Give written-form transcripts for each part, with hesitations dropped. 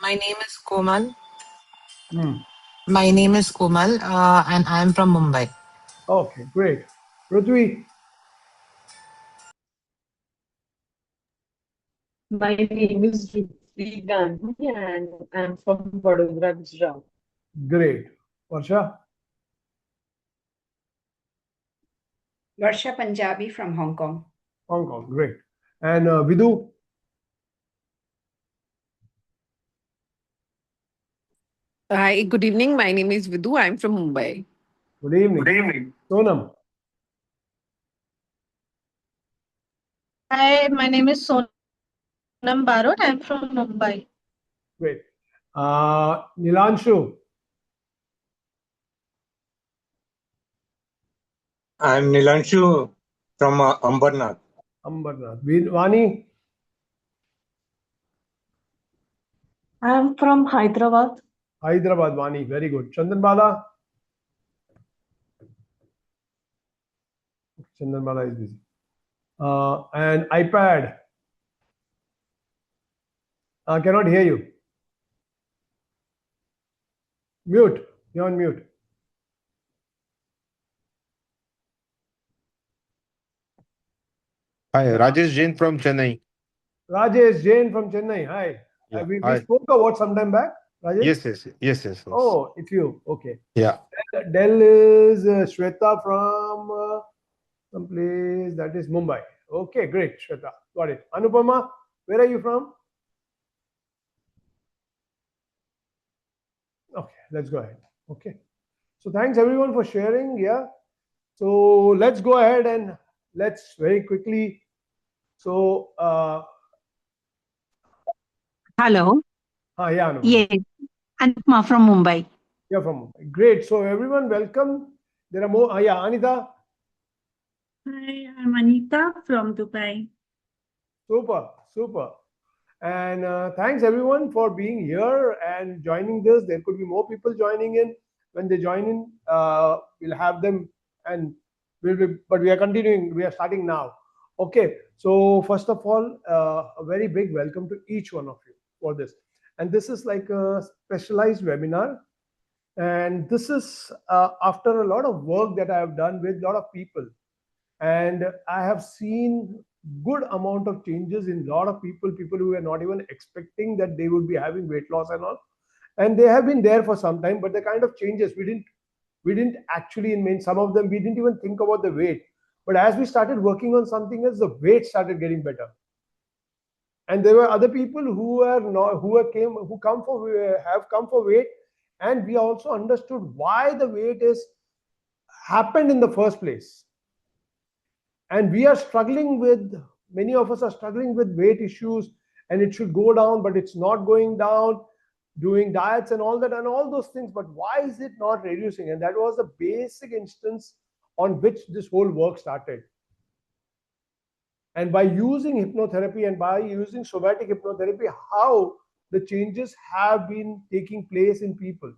My name is Komal. Hmm. My name is Komal, and I am from Mumbai. Okay, great. Prithvi, My name is Rupi Gandhi and I'm from Vadodara, Gujarat. great. Varsha, Varsha Punjabi from Hong Kong. Hong Kong, great. And Vidu, Hi, good evening. My name is Vidu. I'm from Mumbai. good evening. Good evening. Sonam, Hi, my name is Sonam Barot. I'm from Mumbai. great. Nilanshu, I'm Nilanshu from Ambernath. Ambernath, Vani, I'm from Hyderabad. Hyderabad, Vani, very good. Chandan Bala, Chandan Bala is busy. And iPad, cannot hear you. Mute, you're on mute. Hi, Rajesh Jain from Chennai. Rajesh Jain from Chennai, hi. Yeah, We hi. spoke about some time back, Rajesh? Yes. Oh, it's you, okay. Yeah. Del is Shweta from some place that is Mumbai. Okay, great, Shweta. Got it. Anupama, where are you from? Okay, let's go ahead. Okay. So thanks everyone for sharing. Yeah. So let's go ahead and let's very quickly. So Hello. yeah, Anupama. Yes, Anupma from Mumbai. You're from Mumbai. Great. So everyone, welcome. There are more. Yeah, Anita. Hi, I'm Anita from Dubai. Super, super. And thanks everyone for being here and joining this. There could be more people joining in. When they join in, we'll have them, and but we are continuing. We are starting now. Okay. So first of all, a very big welcome to each one of you for this. And this is like a specialized webinar. And this is after a lot of work that I have done with a lot of people, and I have seen good amount of changes in a lot of people who were not even expecting that they would be having weight loss and all, and they have been there for some time, but the kind of changes we didn't actually, in main, some of them we didn't even think about the weight, but as we started working on something else, the weight started getting better. And there were other people who are not who come for have come for weight, and we also understood why the weight is happened in the first place. And we are struggling with, many of us are struggling with weight issues, and it should go down, but it's not going down, doing diets and all that and all those things, but why is it not reducing? And that was the basic instance on which this whole work started. And by using hypnotherapy and by using somatic hypnotherapy, how the changes have been taking place in people,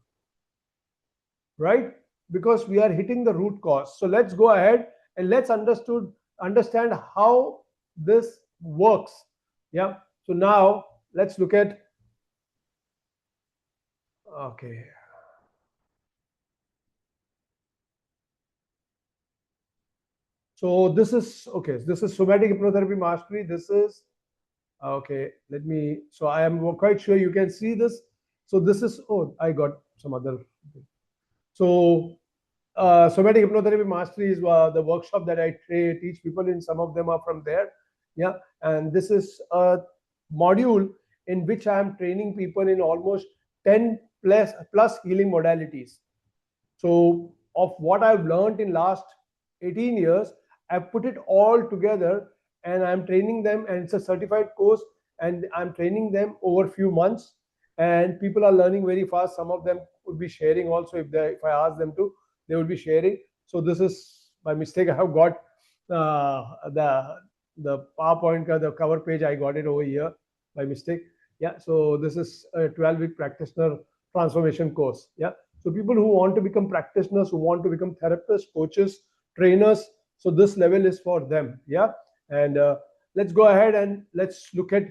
right? Because we are hitting the root cause. So let's go ahead and let's understand how this works. Yeah. So now let's look at, okay. So this is, okay, this is somatic hypnotherapy mastery. This is, okay, let me, so I am quite sure you can see this. So this is, oh, I got some other. So somatic hypnotherapy mastery is the workshop that I teach people in. Some of them are from there. Yeah. And this is a module in which I am training people in almost 10 plus healing modalities. So of what I've learned in last 18 years, I've put it all together, and I'm training them, and it's a certified course, and I'm training them over a few months, and people are learning very fast. Some of them would be sharing also, if I ask them to, they will be sharing. So this is by mistake. I have got the PowerPoint, the cover page. I got it over here by mistake. Yeah. So this is a 12-week practitioner transformation course. Yeah. So people who want to become practitioners, who want to become therapists, coaches, trainers. So this level is for them. Yeah. And let's go ahead and let's look at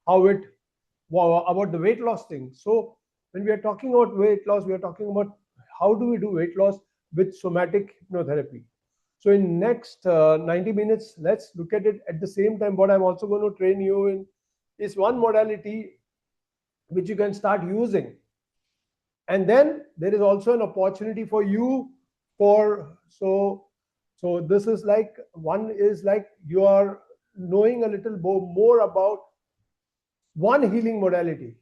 how it about the weight loss thing. So when we are talking about weight loss, we are talking about how do we do weight loss with somatic hypnotherapy. So in next 90 minutes, let's look at it. At the same time, what I'm also going to train you in is one modality which you can start using. And then there is also an opportunity for you for, so this is like, one is like you are knowing a little more about one healing modality.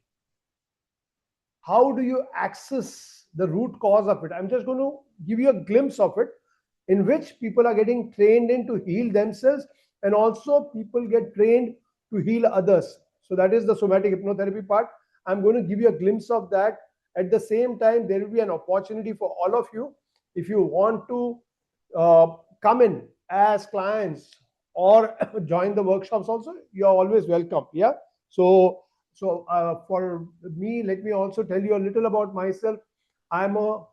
How do you access the root cause of it? I'm just going to give you a glimpse of it, in which people are getting trained in to heal themselves, and also people get trained to heal others. So that is the somatic hypnotherapy part. I'm going to give you a glimpse of that. At the same time, there will be an opportunity for all of you. If you want to come in as clients or join the workshops also, you're always welcome. Yeah. So for me, let me also tell you a little about myself. I'm a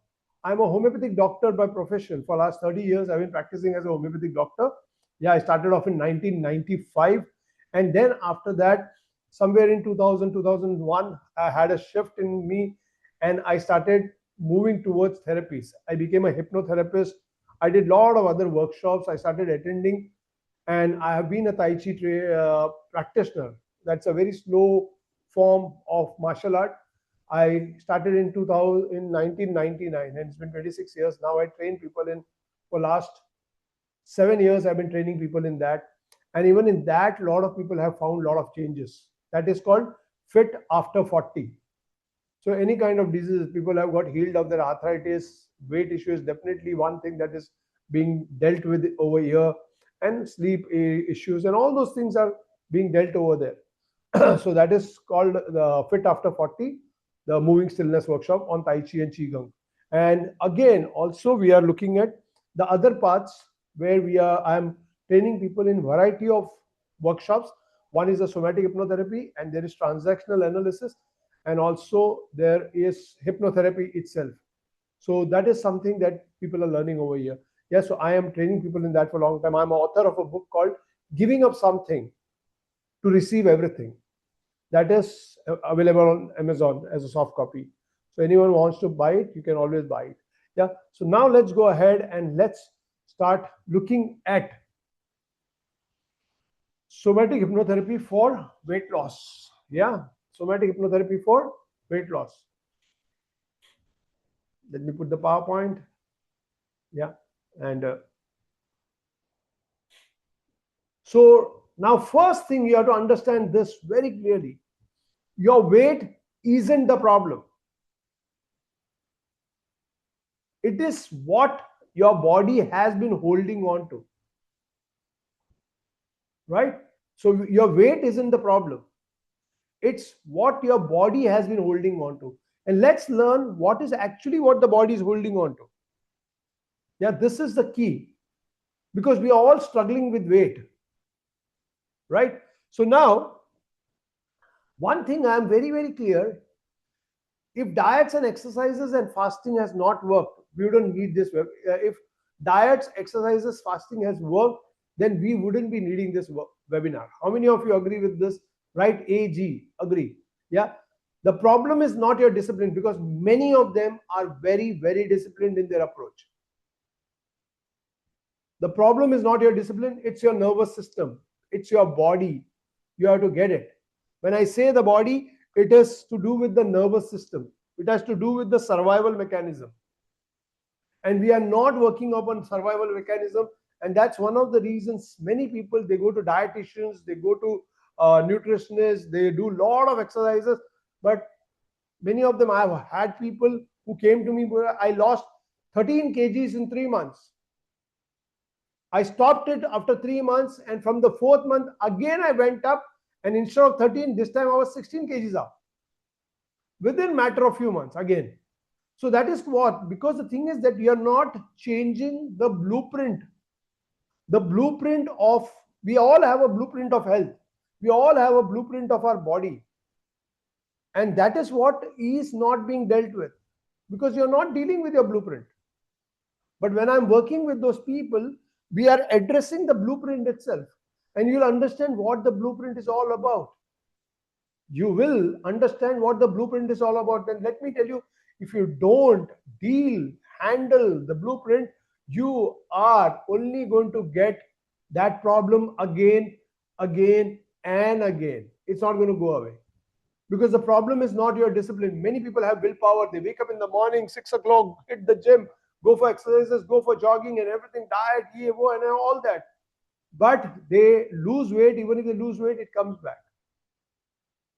homeopathic doctor by profession. For last 30 years, I've been practicing as a homeopathic doctor. Yeah, I started off in 1995. And then after that, somewhere in 2000, 2001, I had a shift in me and I started moving towards therapies. I became a hypnotherapist. I did a lot of other workshops. I started attending, and I have been a Tai Chi practitioner. That's a very slow form of martial art. I started in 1999, and it's been 26 years now. I train people in, for last 7 years. I've been training people in that, and even in that, a lot of people have found a lot of changes. That is called fit after 40. So any kind of diseases, people have got healed of their arthritis. Weight issue is definitely one thing that is being dealt with over here, and sleep issues, and all those things are being dealt over there. So that is called the fit after 40, the moving stillness workshop on Tai Chi and Qigong. And again, also we are looking at the other parts where I'm training people in variety of workshops. One is the somatic hypnotherapy, and there is transactional analysis, and also there is hypnotherapy itself. So that is something that people are learning over here. Yeah, so I am training people in that for a long time. I'm an author of a book called Giving Up Something to Receive Everything. That is available on Amazon as a soft copy. So anyone who wants to buy it, you can always buy it. Yeah. So now let's go ahead and let's start looking at somatic hypnotherapy for weight loss. Yeah. Somatic hypnotherapy for weight loss. Let me put the PowerPoint. Yeah. And so now first thing you have to understand this very clearly. Your weight isn't the problem. It is what your body has been holding on to. Right? So your weight isn't the problem. It's what your body has been holding on to. And let's learn what is actually what the body is holding on to. Yeah, this is the key. Because we are all struggling with weight. Right? So now, one thing I am very, very clear, if diets and exercises and fasting has not worked, we don't need this. If diets, exercises, fasting has worked, then we wouldn't be needing this webinar. How many of you agree with this? Right? AG, agree. Yeah. The problem is not your discipline, because many of them are very, very disciplined in their approach. The problem is not your discipline, it's your nervous system. It's your body. You have to get it. When I say the body, it is to do with the nervous system. It has to do with the survival mechanism. And we are not working upon survival mechanism. And that's one of the reasons many people, they go to dietitians, they go to nutritionists, they do a lot of exercises. But many of them, I have had people who came to me, I lost 13 kgs in 3 months. I stopped it after 3 months, and from the 4th month, again I went up, and instead of 13, this time I was 16 kgs up. Within matter of few months, again. So that is what, because the thing is that you are not changing the blueprint. The blueprint of, we all have a blueprint of health. We all have a blueprint of our body. And that is what is not being dealt with, because you're not dealing with your blueprint. But when I'm working with those people, we are addressing the blueprint itself, and you'll understand what the blueprint is all about. you will understand what the blueprint is all about. Then let me tell you, if you don't handle the blueprint, you are only going to get that problem again, and again. It's not going to go away. Because the problem is not your discipline. Many people have willpower. They wake up in the morning, 6 o'clock, hit the gym, go for exercises, go for jogging and everything, diet, and all that. But they lose weight. Even if they lose weight, it comes back.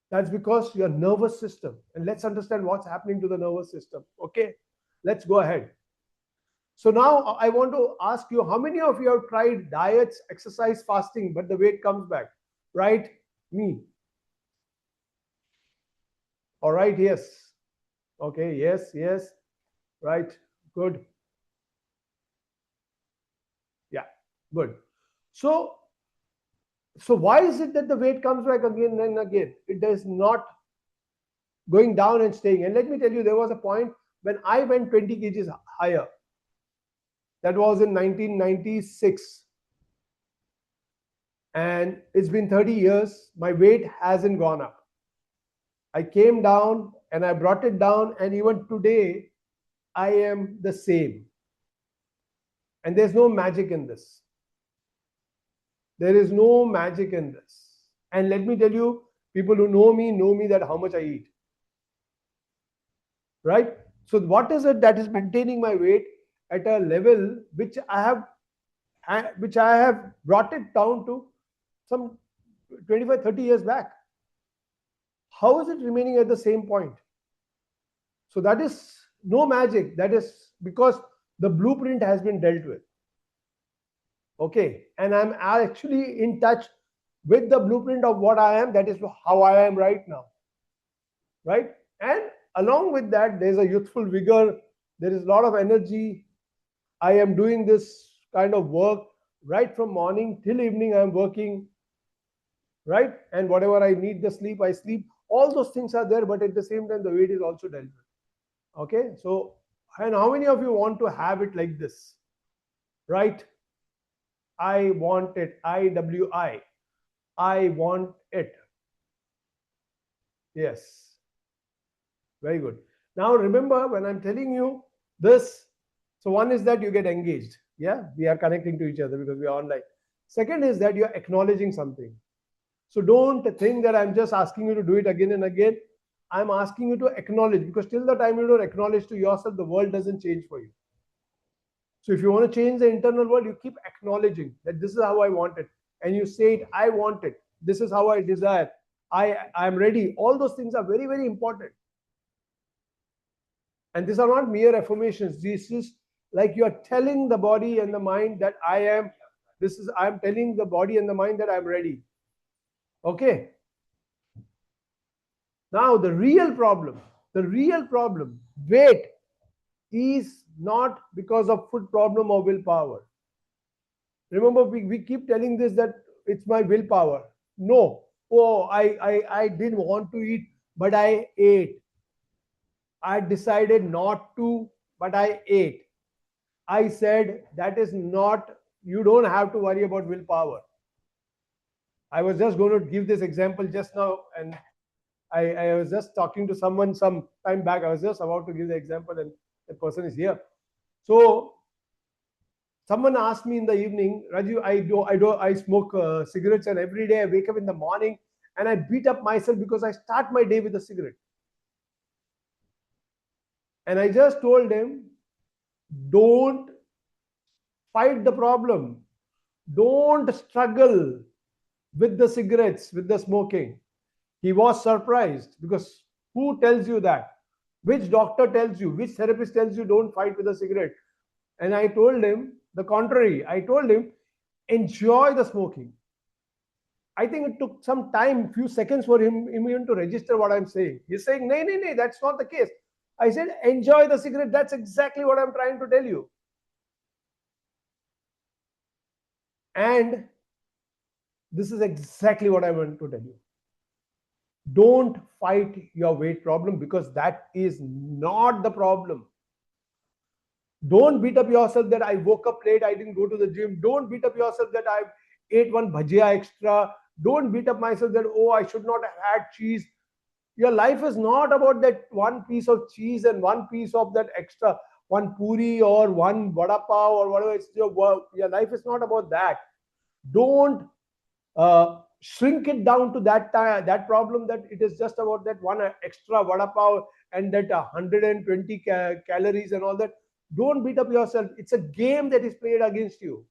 That's because your nervous system. And let's understand what's happening to the nervous system. Okay, let's go ahead. So now I want to ask you, how many of you have tried diets, exercise, fasting, but the weight comes back? Right? Me. All right, yes. Okay, yes. Right, good. Yeah, good. So why is it that the weight comes back again and again? It is not going down and staying. And let me tell you, there was a point when I went 20 kgs higher. That was in 1996. And it's been 30 years. My weight hasn't gone up. I came down and I brought it down, and even today I am the same. And there's no magic in this. There is no magic in this. And let me tell you, people who know me that how much I eat. Right? So what is it that is maintaining my weight at a level which I have brought it down to some 25, 30 years back? How is it remaining at the same point? So that is no magic. That is because the blueprint has been dealt with. Okay, and I'm actually in touch with the blueprint of what I am. That is how I am right now. Right? And along with that, there's a youthful vigor. There is a lot of energy. I am doing this kind of work right from morning till evening. I'm working. Right? And whatever I need the sleep, I sleep. All those things are there, but at the same time, the weight is also dealt with. Okay, so, and how many of you want to have it like this? Right? I want it. IWI. I want it. Yes. Very good. Now remember, when I'm telling you this, so one is that you get engaged. Yeah, we are connecting to each other because we are online. Second is that you're acknowledging something. So don't think that I'm just asking you to do it again and again. I'm asking you to acknowledge, because till the time you don't acknowledge to yourself, the world doesn't change for you. So if you want to change the internal world, you keep acknowledging that this is how I want it. And you say it, I want it. This is how I desire. I'm ready. All those things are very, very important. And these are not mere affirmations. This is like you are telling the body and the mind that I'm telling the body and the mind that I'm ready. Okay. Now the real problem, weight is not because of food problem or willpower. Remember, we keep telling this that it's my willpower. No. Oh, I didn't want to eat, but I ate. I decided not to, but I ate. I said that is not, you don't have to worry about willpower. I was just going to give this example just now, and I was just talking to someone some time back. I was just about to give the example, and the person is here. So someone asked me in the evening, Raju, I smoke cigarettes, and every day I wake up in the morning and I beat up myself because I start my day with a cigarette. And I just told him, don't fight the problem. Don't struggle with the cigarettes, with the smoking. He was surprised, because who tells you that? Which doctor tells you? Which therapist tells you don't fight with a cigarette? And I told him the contrary. I told him, enjoy the smoking. I think it took some time, few seconds for him even to register what I'm saying. He's saying, no, that's not the case. I said, enjoy the cigarette. That's exactly what I'm trying to tell you. And this is exactly what I want to tell you. Don't fight your weight problem, because that is not the problem. Don't beat up yourself that I woke up late, I didn't go to the gym. Don't beat up yourself that I ate one bhajia extra. Don't beat up myself that, oh, I should not have had cheese. Your life is not about that one piece of cheese and one piece of that extra, one puri or one vada pav or whatever. It's your life is not about that. Don't shrink it down to that problem that it is just about that one extra vada pav and that 120 calories and all that. Don't beat up yourself. It's a game that is played against you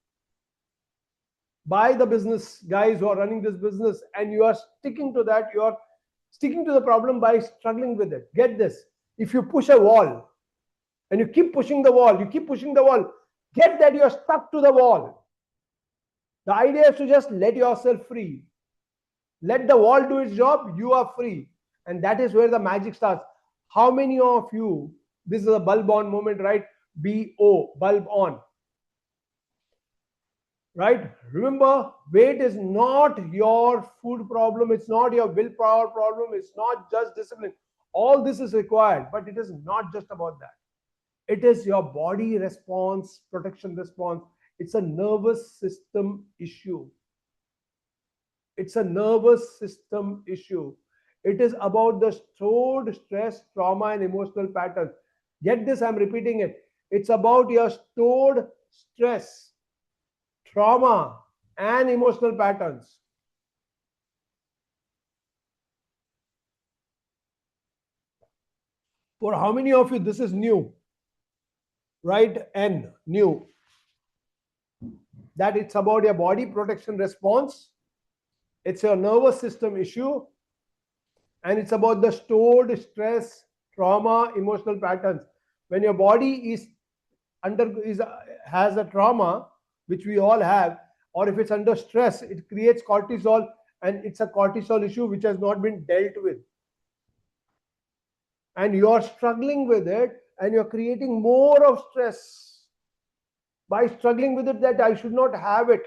by the business guys who are running this business, and you are sticking to that. You are sticking to the problem by struggling with it. Get this: if you push a wall and you keep pushing the wall, get that you are stuck to the wall. The idea is to just let yourself free. Let the wall do its job, you are free. And that is where the magic starts. How many of you, this is a bulb on moment, right? B-O, bulb on. Right? Remember, weight is not your food problem. It's not your willpower problem. It's not just discipline. All this is required, but it is not just about that. It is your body response, protection response. It's a nervous system issue. It's a nervous system issue. It is about the stored stress, trauma, and emotional patterns. Get this, I'm repeating it. It's about your stored stress, trauma, and emotional patterns. For how many of you this is new? Right? N, new. That it's about your body protection response. It's your nervous system issue. And it's about the stored stress, trauma, emotional patterns. When your body has a trauma, which we all have, or if it's under stress, it creates cortisol, and it's a cortisol issue which has not been dealt with. And you're struggling with it, and you're creating more of stress by struggling with it, that I should not have it.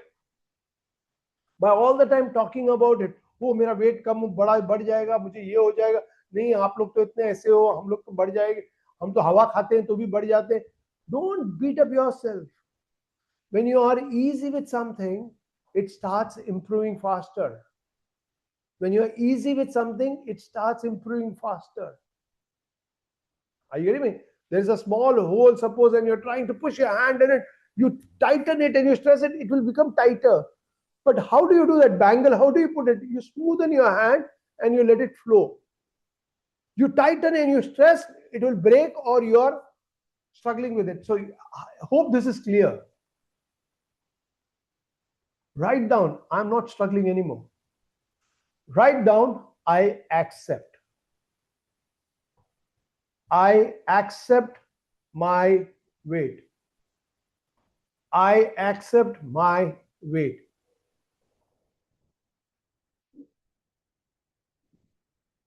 By all the time talking about it, oh मेरा wait कम बढ़ जाएगा, मुझे ये हो जाएगा, नहीं आप लोग तो इतने ऐसे हो, हम लोग तो बढ़ जाएंगे, हम तो हवा खाते हैं तो भी बढ़ जाते हैं. Don't beat up yourself. When you are easy with something, it starts improving faster. When you are easy with something, it starts improving faster. Are you getting me? There is a small hole, suppose, and you're trying to push your hand in it, you tighten it and you stress it, it will become tighter. But how do you do that? Bangle, how do you put it? You smoothen your hand and you let it flow. You tighten and you stress, it will break, or you're struggling with it. So I hope this is clear. Write down, I'm not struggling anymore. Write down, I accept. I accept my weight. I accept my weight.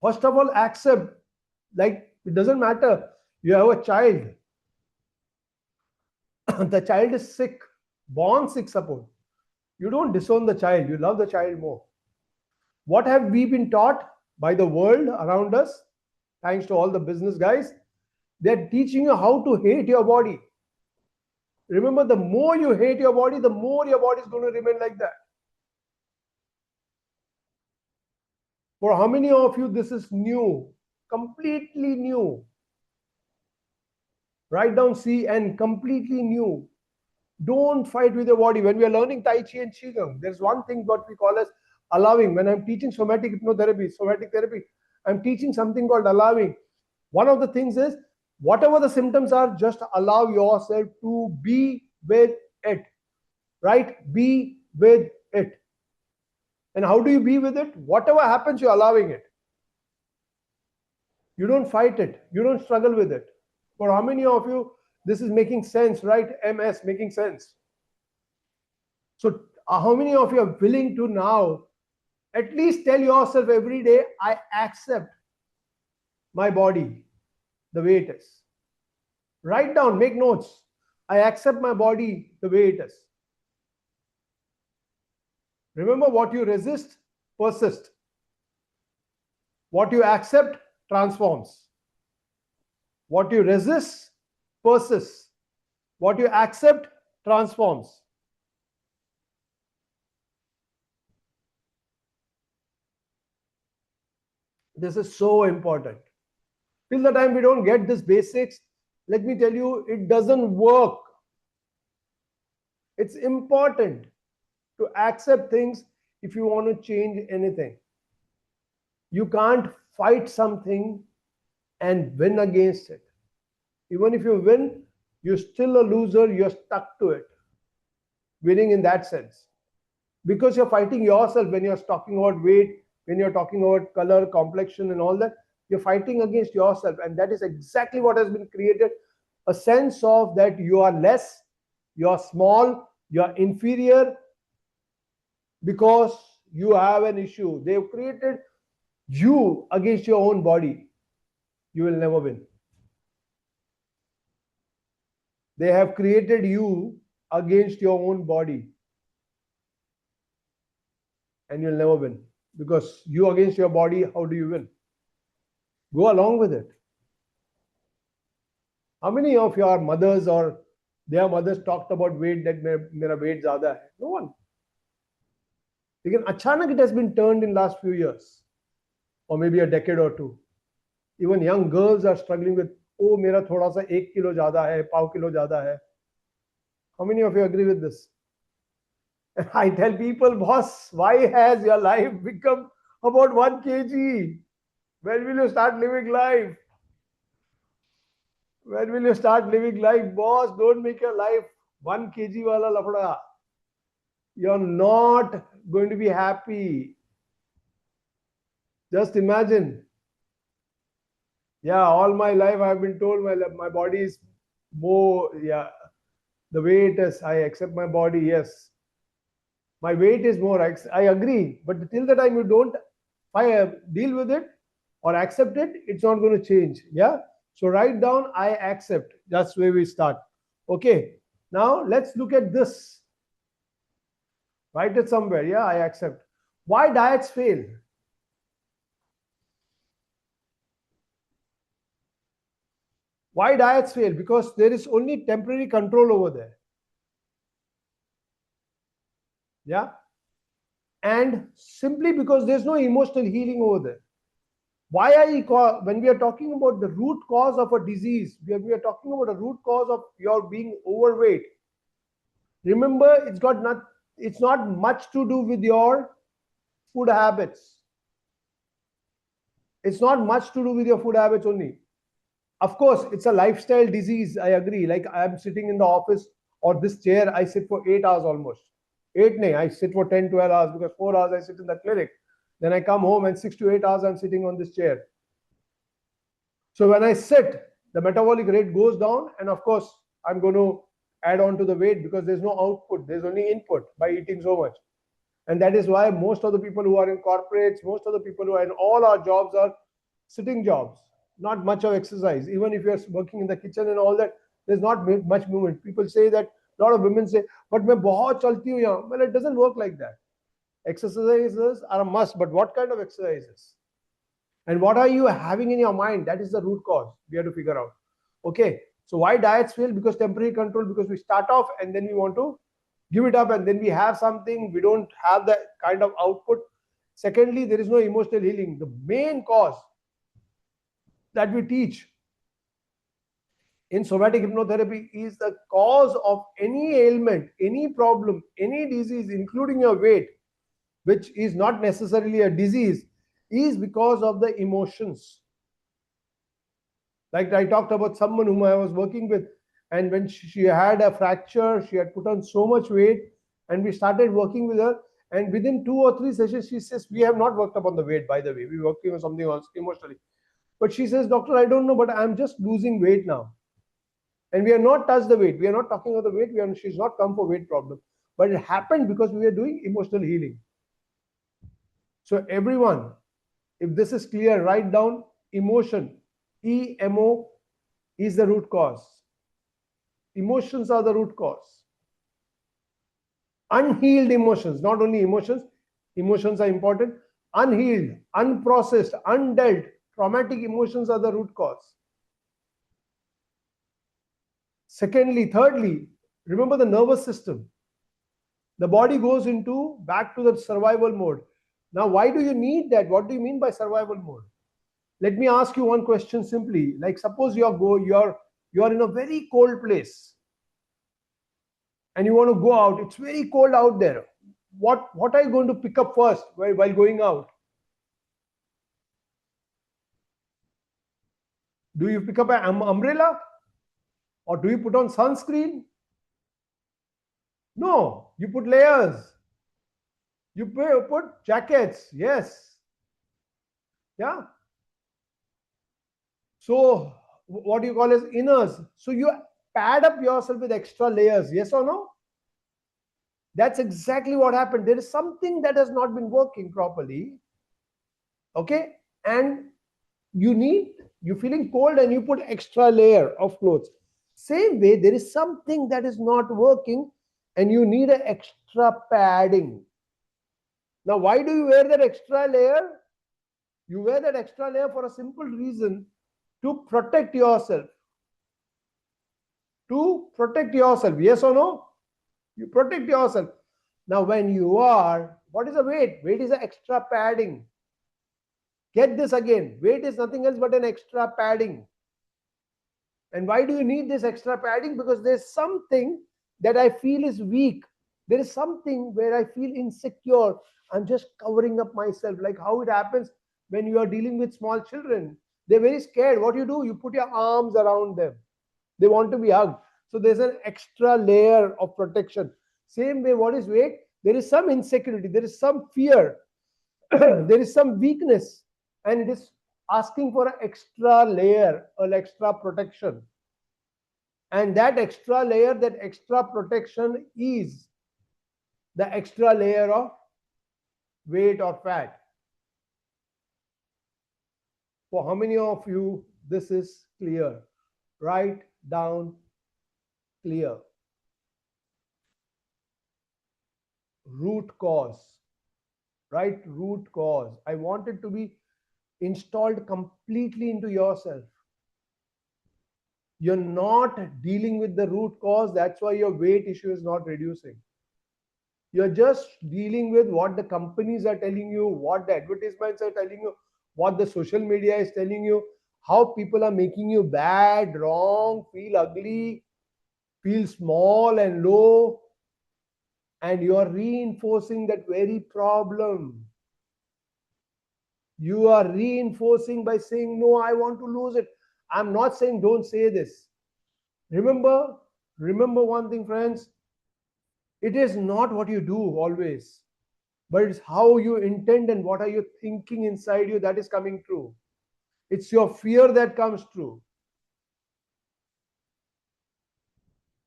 First of all, accept. Like, it doesn't matter. You have a child. The child is sick, born sick, suppose. You don't disown the child. You love the child more. What have we been taught by the world around us? Thanks to all the business guys. They're teaching you how to hate your body. Remember, the more you hate your body, the more your body is going to remain like that. For how many of you this is new? Completely new. Write down CN, completely new. Don't fight with your body. When we are learning Tai Chi and Qigong, there's one thing what we call as allowing. When I'm teaching somatic hypnotherapy, somatic therapy, I'm teaching something called allowing. One of the things is, whatever the symptoms are, just allow yourself to be with it. Right? Be with it. And how do you be with it? Whatever happens, you're allowing it. You don't fight it. You don't struggle with it. For how many of you this is making sense, right? MS, making sense. So how many of you are willing to now at least tell yourself every day, I accept my body the way it is. Write down, make notes. I accept my body the way it is. Remember, what you resist, persists. What you accept, transforms. What you resist, persists. What you accept, transforms. This is so important. Till the time we don't get this basics, let me tell you, it doesn't work. It's important to accept things if you want to change anything. You can't fight something and win against it. Even if you win, you're still a loser, you're stuck to it. Winning in that sense. Because you're fighting yourself when you're talking about weight, when you're talking about color, complexion, and all that, you're fighting against yourself. And that is exactly what has been created, a sense of that you are less, you're small, you're inferior because you have an issue. They've created you against your own body. You will never win. They have created you against your own body. And you'll never win. Because you against your body, how do you win? Go along with it. How many of your mothers or their mothers talked about weight, that mera weight zyada hai? No one. Again, achanak it has been turned in last few years, or maybe a decade or two. Even young girls are struggling with, oh, mera thoda sa 1 kilo zyada hai, pav kilo zyada hai. How many of you agree with this? And I tell people, boss, why has your life become about 1 kg? When will you start living life? When will you start living life? Boss, don't make your life 1 kg wala lafda. You're not going to be happy. Just imagine. Yeah, all my life I've been told my body is more, yeah, the weight is, I accept my body, yes. My weight is more, I agree. But till the time you don't deal with it or accept it, it's not going to change. Yeah. So write down, I accept. That's where we start. Okay. Now let's look at this. Write it somewhere. Yeah, I accept. Why diets fail? Why diets fail? Because there is only temporary control over there. Yeah. And simply because there's no emotional healing over there. Why when we are talking about the root cause of a disease, we are talking about a root cause of your being overweight. Remember, it's not much to do with your food habits. It's not much to do with your food habits only. Of course, it's a lifestyle disease. I agree. Like I'm sitting in the office or this chair, I sit for 8 hours almost. 8 nahi, I sit for 10, 12 hours because 4 hours I sit in the clinic. Then I come home and 6 to 8 hours I'm sitting on this chair. So when I sit, the metabolic rate goes down, and of course, I'm going to add on to the weight because there's no output, there's only input by eating so much. And that is why most of the people who are in corporates, most of the people who are in all our jobs are sitting jobs, not much of exercise. Even if you're working in the kitchen and all that, there's not much movement. People say that, a lot of women say, but main bahut chalti hu yahan. Well, it doesn't work like that. Exercises are a must, but what kind of exercises? And what are you having in your mind? That is the root cause we have to figure out. Okay, so why diets fail? Because temporary control, because we start off and then we want to give it up, and then we have something, we don't have that kind of output. Secondly, there is no emotional healing. The main cause that we teach in somatic hypnotherapy is the cause of any ailment, any problem, any disease, including your weight, which is not necessarily a disease, is because of the emotions. Like I talked about someone whom I was working with, and when she had a fracture, she had put on so much weight, and we started working with her, and within 2 or 3 sessions, she says, we have not worked upon the weight, by the way, we're working on something else emotionally. But she says, doctor, I don't know, but I'm just losing weight now. And we have not touched the weight. We are not talking about the weight. She's not come for weight problem. But it happened because we are doing emotional healing. So everyone, if this is clear, write down emotion. EMO is the root cause. Emotions are the root cause. Unhealed emotions, not only emotions, emotions are important. Unhealed, unprocessed, undealt, traumatic emotions are the root cause. Secondly, thirdly, remember the nervous system. The body goes back to the survival mode. Now, why do you need that? What do you mean by survival mode? Let me ask you one question simply. Like suppose you're in a very cold place and you want to go out. It's very cold out there. What are you going to pick up first while going out? Do you pick up an umbrella? Or do you put on sunscreen? No, you put layers. You put jackets. Yes. Yeah. So what do you call as inners? So you pad up yourself with extra layers. Yes or no? That's exactly what happened. There is something that has not been working properly. Okay. And you're feeling cold and you put extra layer of clothes. Same way, there is something that is not working and you need an extra padding. Now, why do you wear that extra layer? You wear that extra layer for a simple reason: to protect yourself. To protect yourself. Yes or no? You protect yourself. Now, when what is the weight? Weight is an extra padding. Get this again. Weight is nothing else but an extra padding. And why do you need this extra padding? Because there's something that I feel is weak. There is something where I feel insecure. I'm just covering up myself, like how it happens when you are dealing with small children. They're very scared. What do? You put your arms around them. They want to be hugged. So there's an extra layer of protection. Same way, what is weight? There is some insecurity. There is some fear. There is some weakness. And it is asking for an extra layer, an extra protection. And that extra layer, that extra protection is the extra layer of weight or fat. For how many of you this is clear? Write down clear. Root cause. Right? Root cause. I want it to be installed completely into yourself. You're not dealing with the root cause. That's why your weight issue is not reducing. You're just dealing with what the companies are telling you, what the advertisements are telling you, what the social media is telling you, how people are making you bad, wrong, feel ugly, feel small and low. And you are reinforcing that very problem. You are reinforcing by saying, no, I want to lose it. I'm not saying don't say this. Remember one thing, friends. It is not what you do always, but it's how you intend and what are you thinking inside you that is coming true. It's your fear that comes true.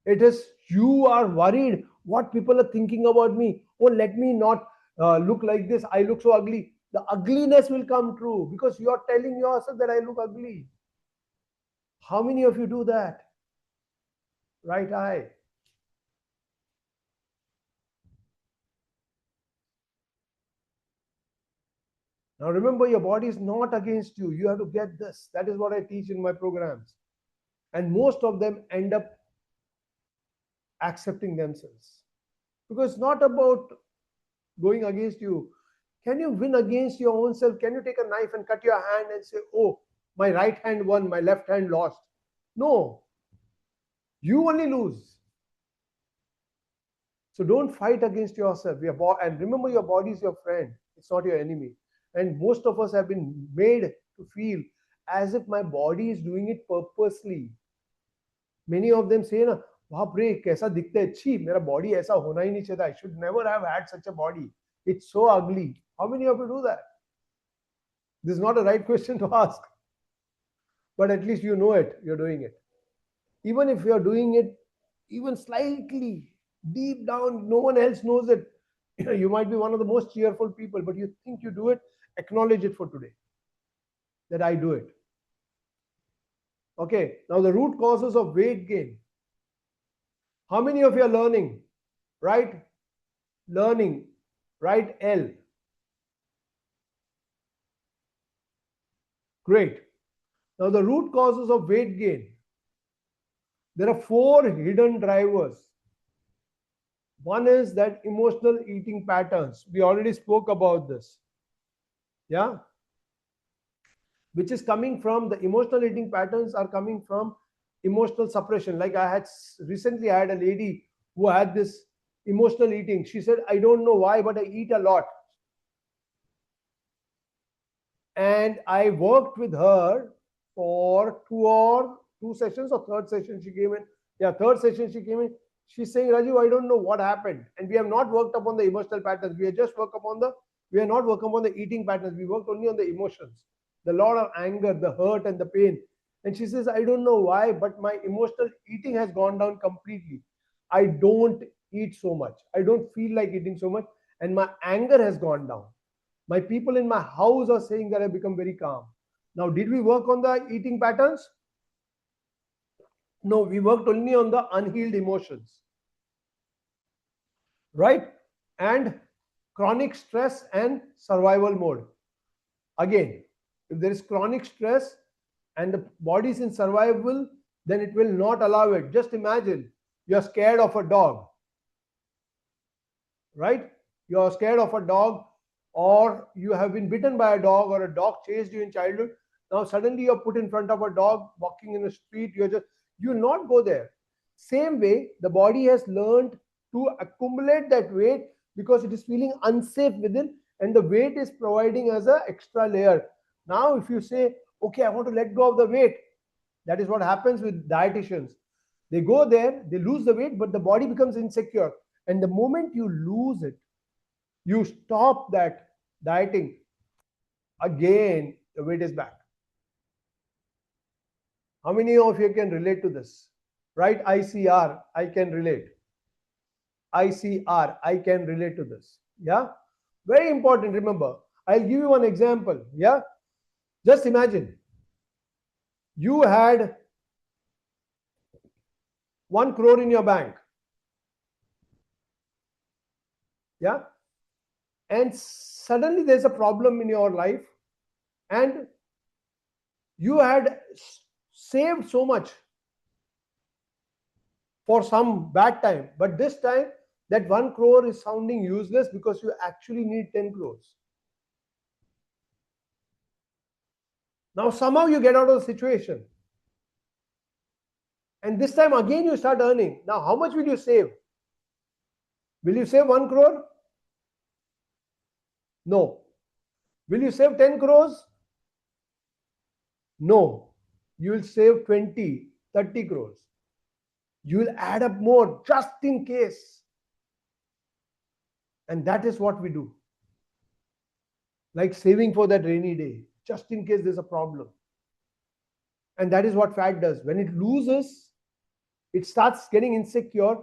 It is you are worried what people are thinking about me. Oh, let me not look like this. I look so ugly. The ugliness will come true because you are telling yourself that I look ugly. How many of you do that? Right eye. Now remember, your body is not against you. You have to get this. That is what I teach in my programs. And most of them end up accepting themselves. Because it's not about going against you. Can you win against your own self? Can you take a knife and cut your hand and say, oh, my right hand won, my left hand lost? No. You only lose. So don't fight against yourself. And remember, your body is your friend. It's not your enemy. And most of us have been made to feel as if my body is doing it purposely. Many of them say, na, बाप रे कैसा दिखता है, छी मेरा body ऐसा होना ही नहीं चाहिए. I should never have had such a body. It's so ugly. How many of you do that? This is not a right question to ask. But at least you know it. You're doing it. Even if you're doing it even slightly deep down, no one else knows it. You might be one of the most cheerful people, but you think you do it, acknowledge it for today. That I do it. Okay, now the root causes of weight gain. How many of you are learning? Right? Learning. Right? L. Great. Now the root causes of weight gain. There are 4 hidden drivers. One is that emotional eating patterns. We already spoke about this. Yeah. which is coming from the emotional eating patterns are coming from emotional suppression. Like I had recently, I had a lady who had this emotional eating. She said, I don't know why, but I eat a lot. And I worked with her for two sessions, or third session she came in. Yeah, third session she came in. She's saying, Raju, I don't know what happened. And we have not worked upon the emotional patterns. We have just worked upon we have not worked upon the eating patterns. We worked only on the emotions, the lot of anger, the hurt and the pain. And she says, I don't know why, but my emotional eating has gone down completely. I don't eat so much. I don't feel like eating so much. And my anger has gone down. My people in my house are saying that I've become very calm. Now, did we work on the eating patterns? No, we worked only on the unhealed emotions. Right? And chronic stress and survival mode. Again, if there is chronic stress and the body is in survival, then it will not allow it. Just imagine you're scared of a dog. Right? You're scared of a dog, or you have been bitten by a dog, or a dog chased you in childhood. Now suddenly you're put in front of a dog walking in the street. You'll not go there. Same way, the body has learned to accumulate that weight because it is feeling unsafe within, and the weight is providing as an extra layer. Now if you say, okay, I want to let go of the weight, that is what happens with dietitians. They go there, they lose the weight, but the body becomes insecure. And the moment you lose it, you stop that dieting, again, the weight is back. How many of you can relate to this? Right? ICR, I can relate. ICR, I can relate to this. Yeah? Very important, remember. I'll give you one example. Yeah? Just imagine you had 1 crore in your bank. Yeah? And suddenly there's a problem in your life, and you had saved so much for some bad time, but this time that 1 crore is sounding useless because you actually need 10 crores. Now somehow you get out of the situation, and this time again you start earning. Now how much will you save? Will you save 1 crore? No. Will you save 10 crores? No. You will save 20, 30 crores. You will add up more just in case. And that is what we do. Like saving for that rainy day, just in case there's a problem. And that is what fat does. When it loses, it starts getting insecure.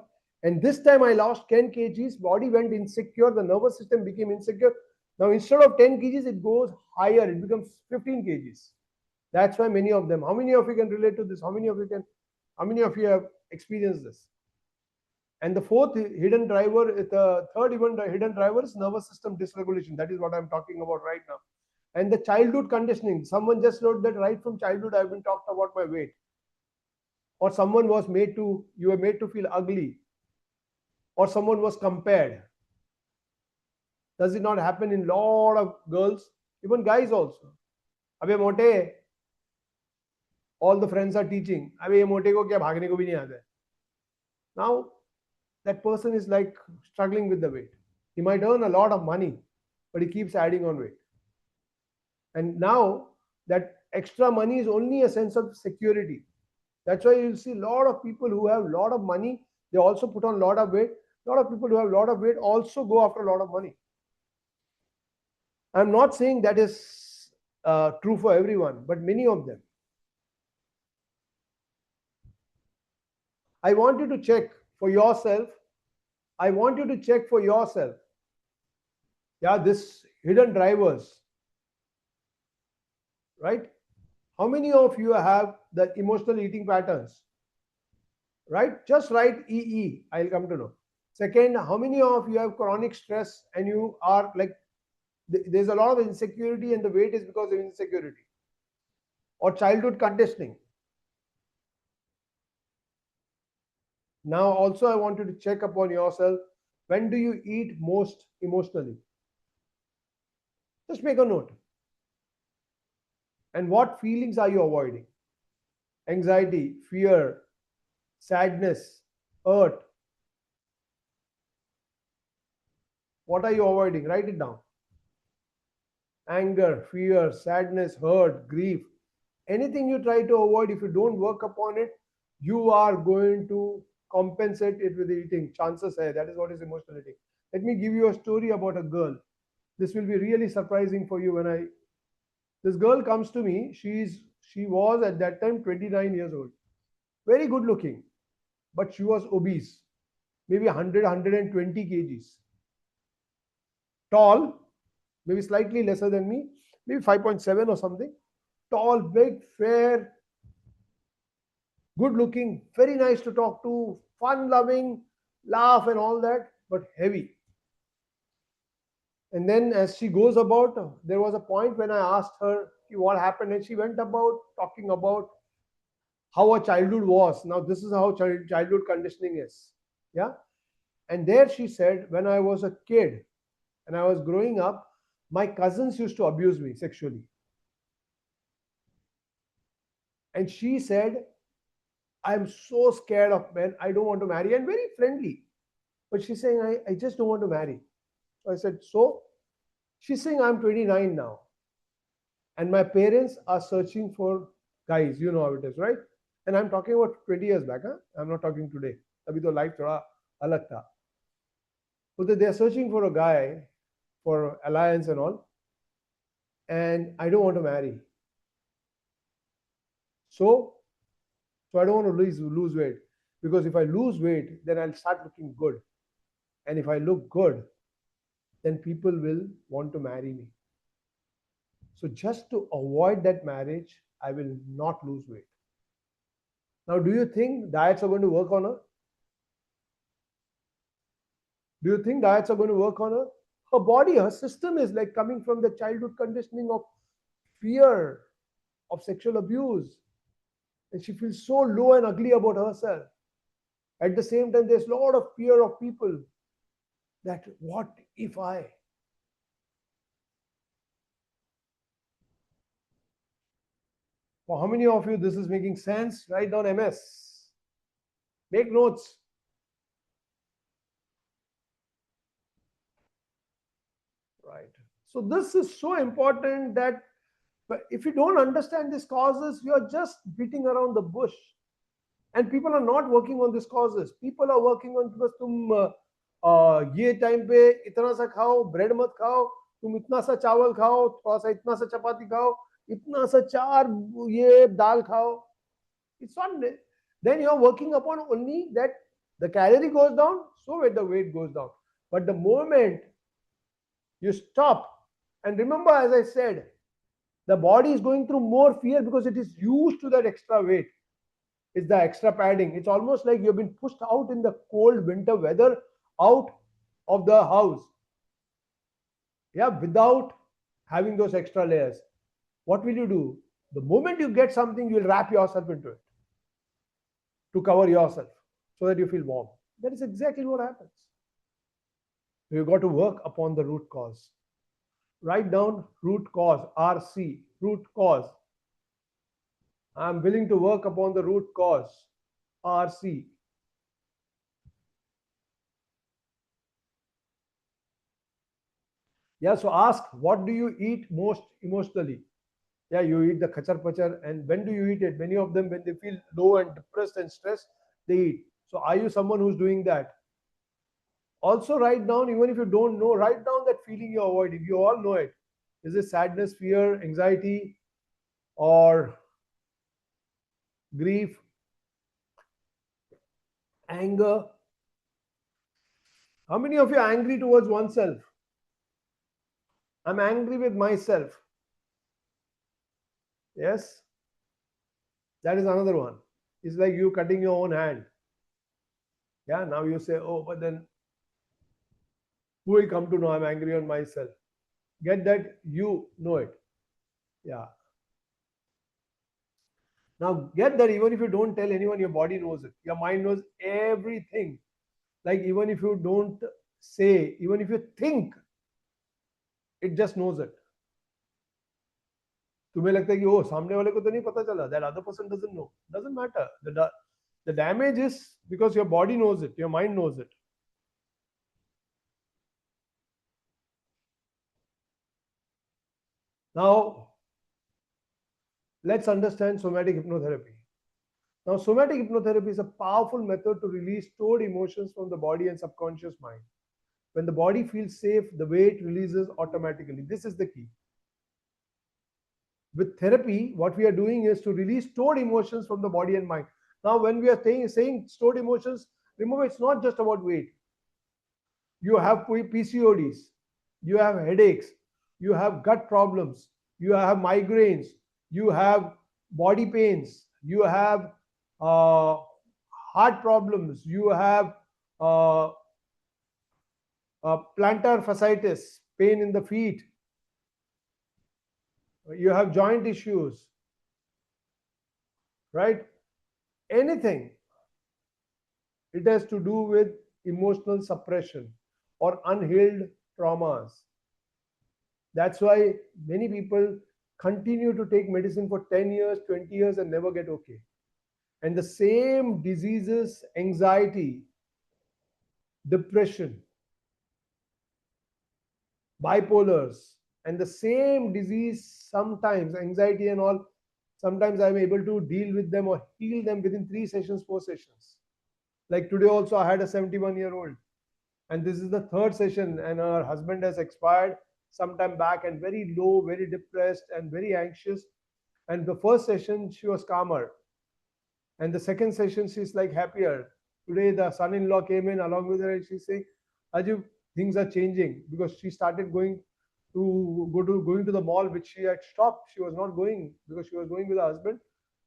And this time I lost 10 kgs, body went insecure, the nervous system became insecure. Now instead of 10 kgs, it goes higher, it becomes 15 kgs. That's why many of them. How many of you can relate to this? How many of you have experienced this? And the fourth hidden driver, the third even hidden driver is nervous system dysregulation. That is what I'm talking about right now. And the childhood conditioning. Someone just wrote that right from childhood I've been talked about my weight. Or someone was you were made to feel ugly. Or someone was compared. Does it not happen in lot of girls? Even guys also. Abhi mote. All the friends are teaching. Abhi ye mote ko kya bhagne ko bhi nahi aata hai. Now, that person is like struggling with the weight. He might earn a lot of money, but he keeps adding on weight. And now that extra money is only a sense of security. That's why you'll see a lot of people who have a lot of money, they also put on a lot of weight. A lot of people who have a lot of weight also go after a lot of money. I'm not saying that is true for everyone, but many of them. I want you to check for yourself. I want you to check for yourself. Yeah, this hidden drivers. Right? How many of you have the emotional eating patterns? Right? Just write EE. I'll come to know. Second, how many of you have chronic stress and you are like, there's a lot of insecurity and the weight is because of insecurity? Or childhood conditioning. Now also I want you to check upon yourself. When do you eat most emotionally? Just make a note. And what feelings are you avoiding? Anxiety, fear, sadness, hurt. What are you avoiding? Write it down. Anger, fear, sadness, hurt, grief. Anything you try to avoid, if you don't work upon it, you are going to compensate it with eating. Chances are that is what is emotional eating. Let me give you a story about a girl. This will be really surprising for you. This girl comes to me. She was at that time 29 years old, very good looking, but she was obese, maybe 100 120 kgs, tall, maybe slightly lesser than me, maybe 5.7 or something, tall, big, fair, good looking, very nice to talk to, fun loving, laugh and all that, but heavy. And then as she goes about, there was a point when I asked her what happened, and she went about talking about how her childhood was. Now this is how childhood conditioning is. Yeah. And there she said, when I was a kid and I was growing up, my cousins used to abuse me sexually. And she said, I'm so scared of men, I don't want to marry, and very friendly. But she's saying, I just don't want to marry. So I said, so? She's saying, I'm 29 now. And my parents are searching for guys. You know how it is, right? And I'm talking about 20 years back. Huh? I'm not talking today. Abhi to life thoda alag tha. But they're searching for a guy for alliance and all. And I don't want to marry. So I don't want to lose weight. Because if I lose weight, then I'll start looking good. And if I look good, then people will want to marry me. So just to avoid that marriage, I will not lose weight. Now, do you think diets are going to work on her? Do you think diets are going to work on her? Her body, her system is like coming from the childhood conditioning of fear, of sexual abuse. And she feels so low and ugly about herself. At the same time, there's a lot of fear of people that what if I? For how many of you this is making sense? Write down MS. Make notes. Right. So this is so important that if you don't understand these causes, you're just beating around the bush. And people are not working on these causes. People are working on because तुम ये time पे इतना सा खाओ, bread मत खाओ, तुम इतना सा चावल खाओ, थोड़ा सा इतना सा चपाती खाओ, इतना सा चार ये दाल खाओ. It's not. Then you are working upon only that the calorie goes down, so the weight goes down. But the moment you stop, and remember, as I said, the body is going through more fear because it is used to that extra weight. It's the extra padding. It's almost like you've been pushed out in the cold winter weather, out of the house. Yeah, without having those extra layers. What will you do? The moment you get something, you'll wrap yourself into it to cover yourself so that you feel warm. That is exactly what happens. So you've got to work upon the root cause. Write down root cause, RC, root cause. I'm willing to work upon the root cause, RC. Yeah, so ask, what do you eat most emotionally? Yeah, you eat the khachar pachar. And when do you eat it? Many of them, when they feel low and depressed and stressed, they eat. So are you someone who's doing that? Also write down, even if you don't know, write down that feeling you're avoiding. You all know it. Is it sadness, fear, anxiety, or grief, anger? How many of you are angry towards oneself? I'm angry with myself. Yes? That is another one. It's like you cutting your own hand. Yeah, now you say, oh, but then who will come to know I'm angry on myself? Get that, you know it. Yeah. Now get that even if you don't tell anyone, your body knows it. Your mind knows everything. Like even if you don't say, even if you think, it just knows it. तुम्हें लगता है कि ओ सामने वाले को तो नहीं पता चला, that other person doesn't know. Doesn't matter. The damage is because your body knows it, your mind knows it. Now, let's understand somatic hypnotherapy. Now, somatic hypnotherapy is a powerful method to release stored emotions from the body and subconscious mind. When the body feels safe, the weight releases automatically. This is the key. With therapy, what we are doing is to release stored emotions from the body and mind. Now, when we are saying stored emotions, remember it's not just about weight. You have PCODs, you have headaches, you have gut problems, you have migraines, you have body pains, you have heart problems, you have plantar fasciitis, pain in the feet, you have joint issues, right? Anything, it has to do with emotional suppression or unhealed traumas. That's why many people continue to take medicine for 10 years, 20 years and never get okay. And the same diseases, anxiety, depression, bipolars, and the same disease, sometimes anxiety and all, sometimes I'm able to deal with them or heal them within 3 sessions, 4 sessions. Like today also I had a 71-year-old and this is the 3rd session and her husband has expired sometime back and very low, very depressed and very anxious. And the first session she was calmer and the second session she's like happier. Today the son-in-law came in along with her and she's saying, Ajib, things are changing, because she started going to the mall, which she had stopped. She was not going because she was going with her husband,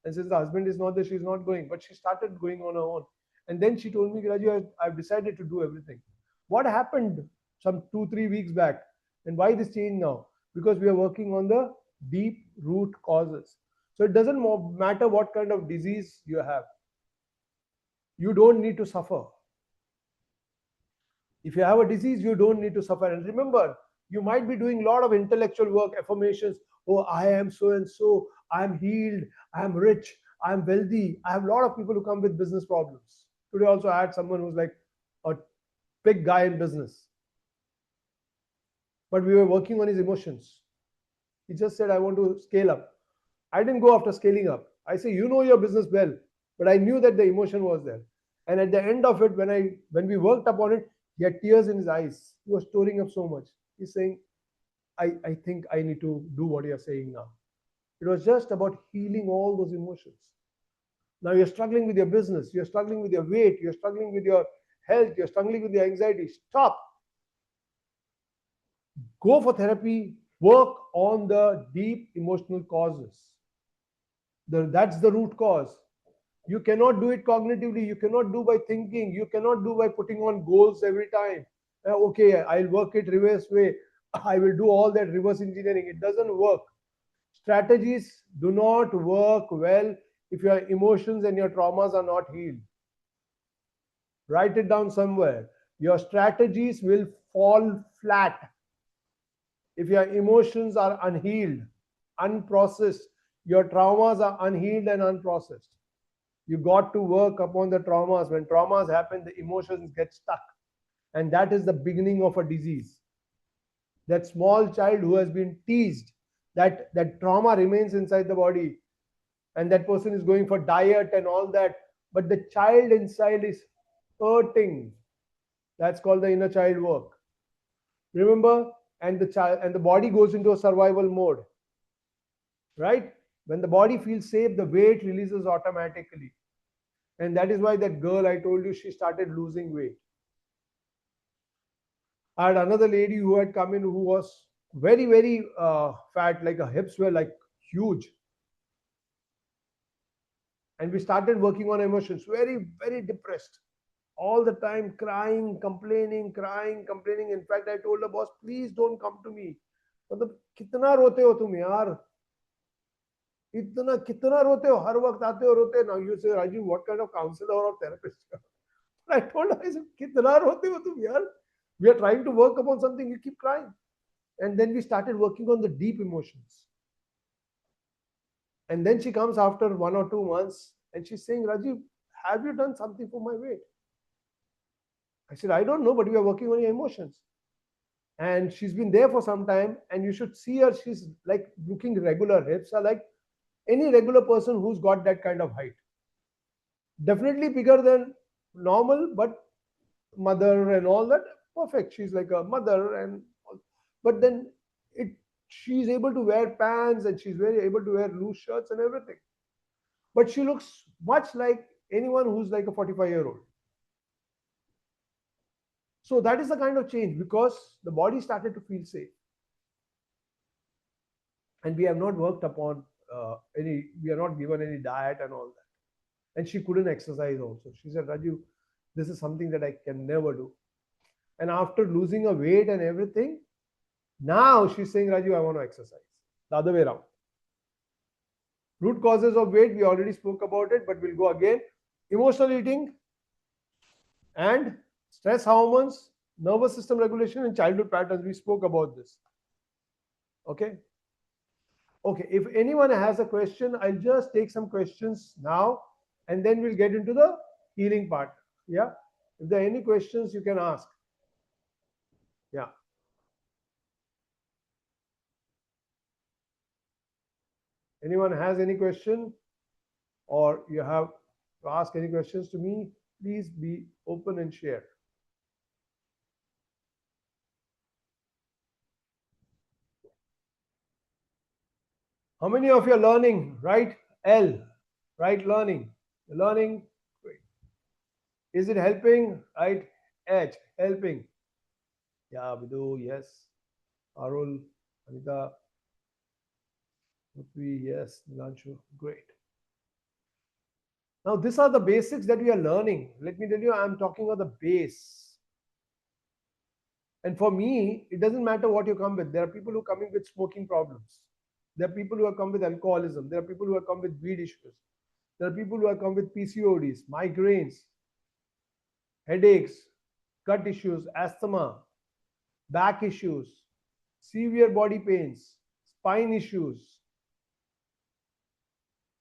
and since the husband is not there, she's not going, but she started going on her own. And then she told me, Raju, I've decided to do everything. What happened some 2-3 weeks back, and why this change now? Because we are working on the deep root causes. So it doesn't matter what kind of disease you have. You don't need to suffer. If you have a disease, you don't need to suffer. And remember, you might be doing a lot of intellectual work, affirmations. Oh, I am so and so. I am healed. I am rich. I am wealthy. I have a lot of people who come with business problems. Today also I had someone who's like a big guy in business. But we were working on his emotions. He just said, I want to scale up. I didn't go after scaling up. I say, you know your business well. But I knew that the emotion was there. And at the end of it, when we worked upon it, he had tears in his eyes. He was storing up so much. He's saying, I think I need to do what you're saying now. It was just about healing all those emotions. Now you're struggling with your business, you're struggling with your weight, you're struggling with your health, you're struggling with your anxiety. Stop. Go for therapy, work on the deep emotional causes. That's the root cause. You cannot do it cognitively, you cannot do by thinking, you cannot do by putting on goals every time. Okay, I'll work it reverse way. I will do all that reverse engineering. It doesn't work. Strategies do not work well if your emotions and your traumas are not healed. Write it down somewhere. Your strategies will fall flat if your emotions are unhealed, unprocessed. Your traumas are unhealed and unprocessed. You got to work upon the traumas. When traumas happen, the emotions get stuck. And that is the beginning of a disease. That small child who has been teased, that trauma remains inside the body. And that person is going for diet and all that. But the child inside is hurting. That's called the inner child work. Remember? And the body goes into a survival mode. Right? When the body feels safe, the weight releases automatically. And that is why that girl I told you, she started losing weight. I had another lady who had come in who was very, very fat, like her hips were like huge. And we started working on emotions, very, very depressed. All the time crying, complaining. In fact, I told the boss, please don't come to me. मतलब कितना रोते हो तुम यार? कितना रोते हो? हर वक्त आते हो रोते. Now you say, Raju, what kind of counselor or therapist? I told her, I said, कितना रोते हो तुम यार? We are trying to work upon something, you keep crying. And then we started working on the deep emotions. And then she comes after 1 or 2 months and she's saying, Rajiv, have you done something for my weight? I said, I don't know, but we are working on your emotions. And she's been there for some time, and you should see her. She's like looking regular. Hips are like any regular person who's got that kind of height. Definitely bigger than normal, but mother and all that, perfect. She's like a mother, and but then it she's able to wear pants and she's very able to wear loose shirts and everything. But she looks much like anyone who's like a 45-year-old. So that is the kind of change because the body started to feel safe. And we have not worked upon we are not given any diet and all that. And she couldn't exercise also. She said, Raju, this is something that I can never do. And after losing a weight and everything, now she's saying, Raju, I want to exercise. The other way around. Root causes of weight, we already spoke about it, but we'll go again. Emotional eating and stress hormones, nervous system regulation, and childhood patterns. We spoke about this. Okay. Okay, if anyone has a question, I'll just take some questions now and then we'll get into the healing part. Yeah. If there are any questions, you can ask. Yeah. Anyone has any question or you have to ask any questions to me, please be open and share. How many of you are learning? Right L, right learning. Learning, great. Is it helping? Right H, helping. Yeah, Vidhu, yes. Arul, Anita, Prithvi, yes. Nilanshu, great. Now, these are the basics that we are learning. Let me tell you, I'm talking about the base. And for me, it doesn't matter what you come with. There are people who are coming with smoking problems. There are people who have come with alcoholism. There are people who have come with weed issues. There are people who have come with PCODs, migraines, headaches, gut issues, asthma, back issues, severe body pains, spine issues.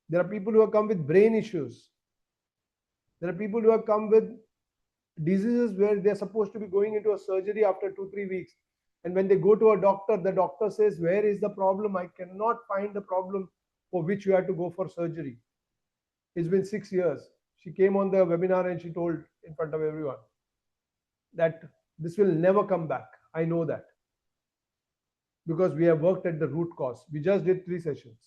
There are people who have come with brain issues. There are people who have come with diseases where they're supposed to be going into a surgery after 2-3 weeks. And when they go to a doctor, the doctor says, where is the problem? I cannot find the problem for which you have to go for surgery. It's been 6 years. She came on the webinar and she told in front of everyone that this will never come back. I know that. Because we have worked at the root cause. We just did 3 sessions.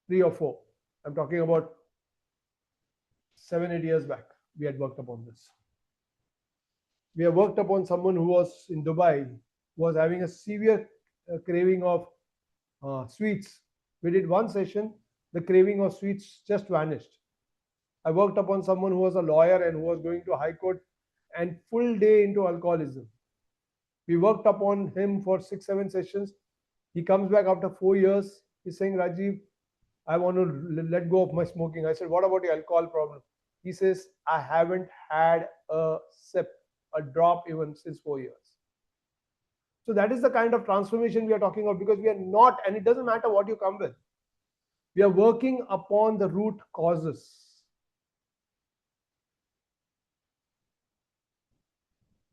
3 or 4. I'm talking about 7-8 years back. We had worked upon this. We have worked upon someone who was in Dubai, who was having a severe craving of sweets. We did 1 session, the craving of sweets just vanished. I worked upon someone who was a lawyer and who was going to High Court and full day into alcoholism. We worked upon him for 6-7 sessions. He comes back after 4 years. He's saying, Rajiv, I want to let go of my smoking. I said, what about your alcohol problem? He says, I haven't had a sip, a drop even since 4 years. So that is the kind of transformation we are talking about, because we are not, and it doesn't matter what you come with. We are working upon the root causes.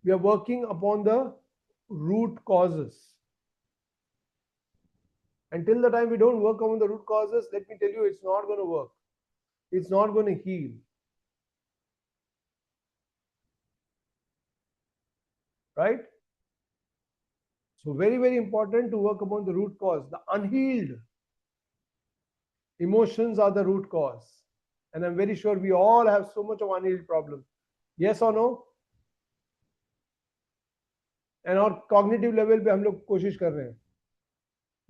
We are working upon the root causes. Until the time we don't work on the root causes, let me tell you, it's not going to work. It's not going to heal. Right? So very, very important to work upon the root cause. The unhealed emotions are the root cause. And I'm very sure we all have so much of unhealed problems. Yes or no? And our cognitive level पे हम लोग कोशिश कर रहे हैं.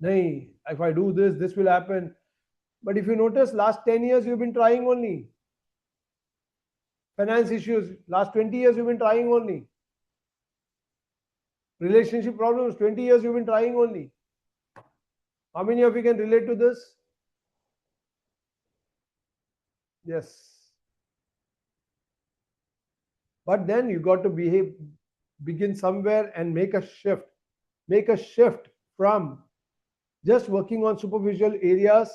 नहीं, if I do this, this will happen. But if you notice, last 10 years you've been trying only. Finance issues, last 20 years you've been trying only. Relationship problems, 20 years you've been trying only. How many of you can relate to this? Yes. But then you got to begin somewhere and make a shift. Make a shift from just working on superficial areas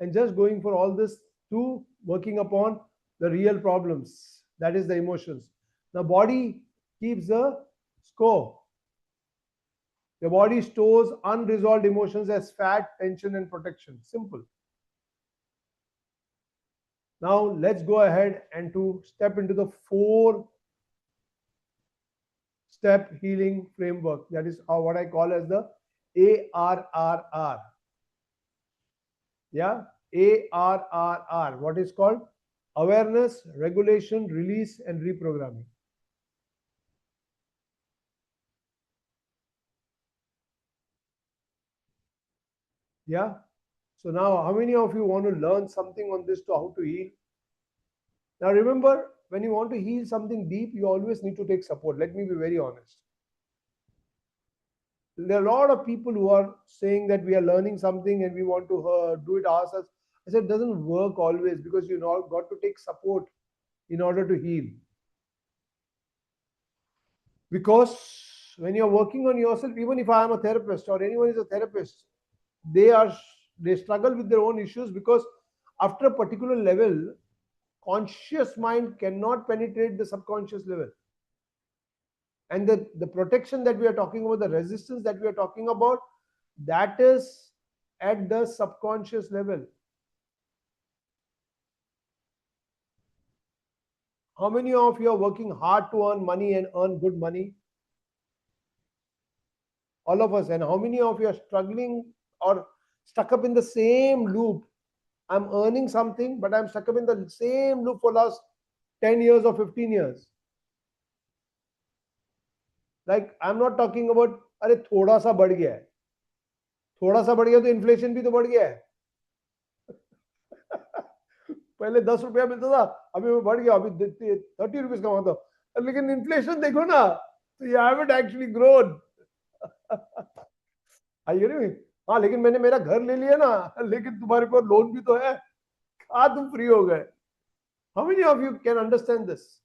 and just going for all this to working upon the real problems, that is the emotions. The body keeps a score. The body stores unresolved emotions as fat, tension, and protection. Simple. Now let's go ahead and to step into the 4-step healing framework. That is what I call as the ARRR. Yeah, ARRR. What is called? Awareness, regulation, release, and reprogramming. Yeah. So now, how many of you want to learn something on this to how to heal? Now remember, when you want to heal something deep, you always need to take support. Let me be very honest. There are a lot of people who are saying that we are learning something and we want to do it ourselves. I said it doesn't work always, because you know got to take support in order to heal. Because when you're working on yourself, even if I am a therapist or anyone is a therapist, they struggle with their own issues, because after a particular level, conscious mind cannot penetrate the subconscious level. And the protection that we are talking about, the resistance that we are talking about, that is at the subconscious level. How many of you are working hard to earn money and earn good money? All of us. And how many of you are struggling or stuck up in the same loop? I'm earning something, but I'm stuck up in the same loop for last 10 years or 15 years. Like, I'm not talking about, अरे थोड़ा सा बढ़ गया है, थोड़ा सा बढ़ गया तो इन्फ्लेशन भी तो बढ़ गया है. पहले 10 रुपया मिलता था, अभी वो बढ़ गया, अभी 30 रुपीज कमाता हूं. लेकिन इन्फ्लेशन देखो ना, तो you haven't actually grown. Are you hearing me? हाँ, लेकिन मैंने मेरा घर ले लिया ना, लेकिन तुम्हारे पास लोन भी तो है, कहाँ तुम फ्री हो गए? How many of you can understand this?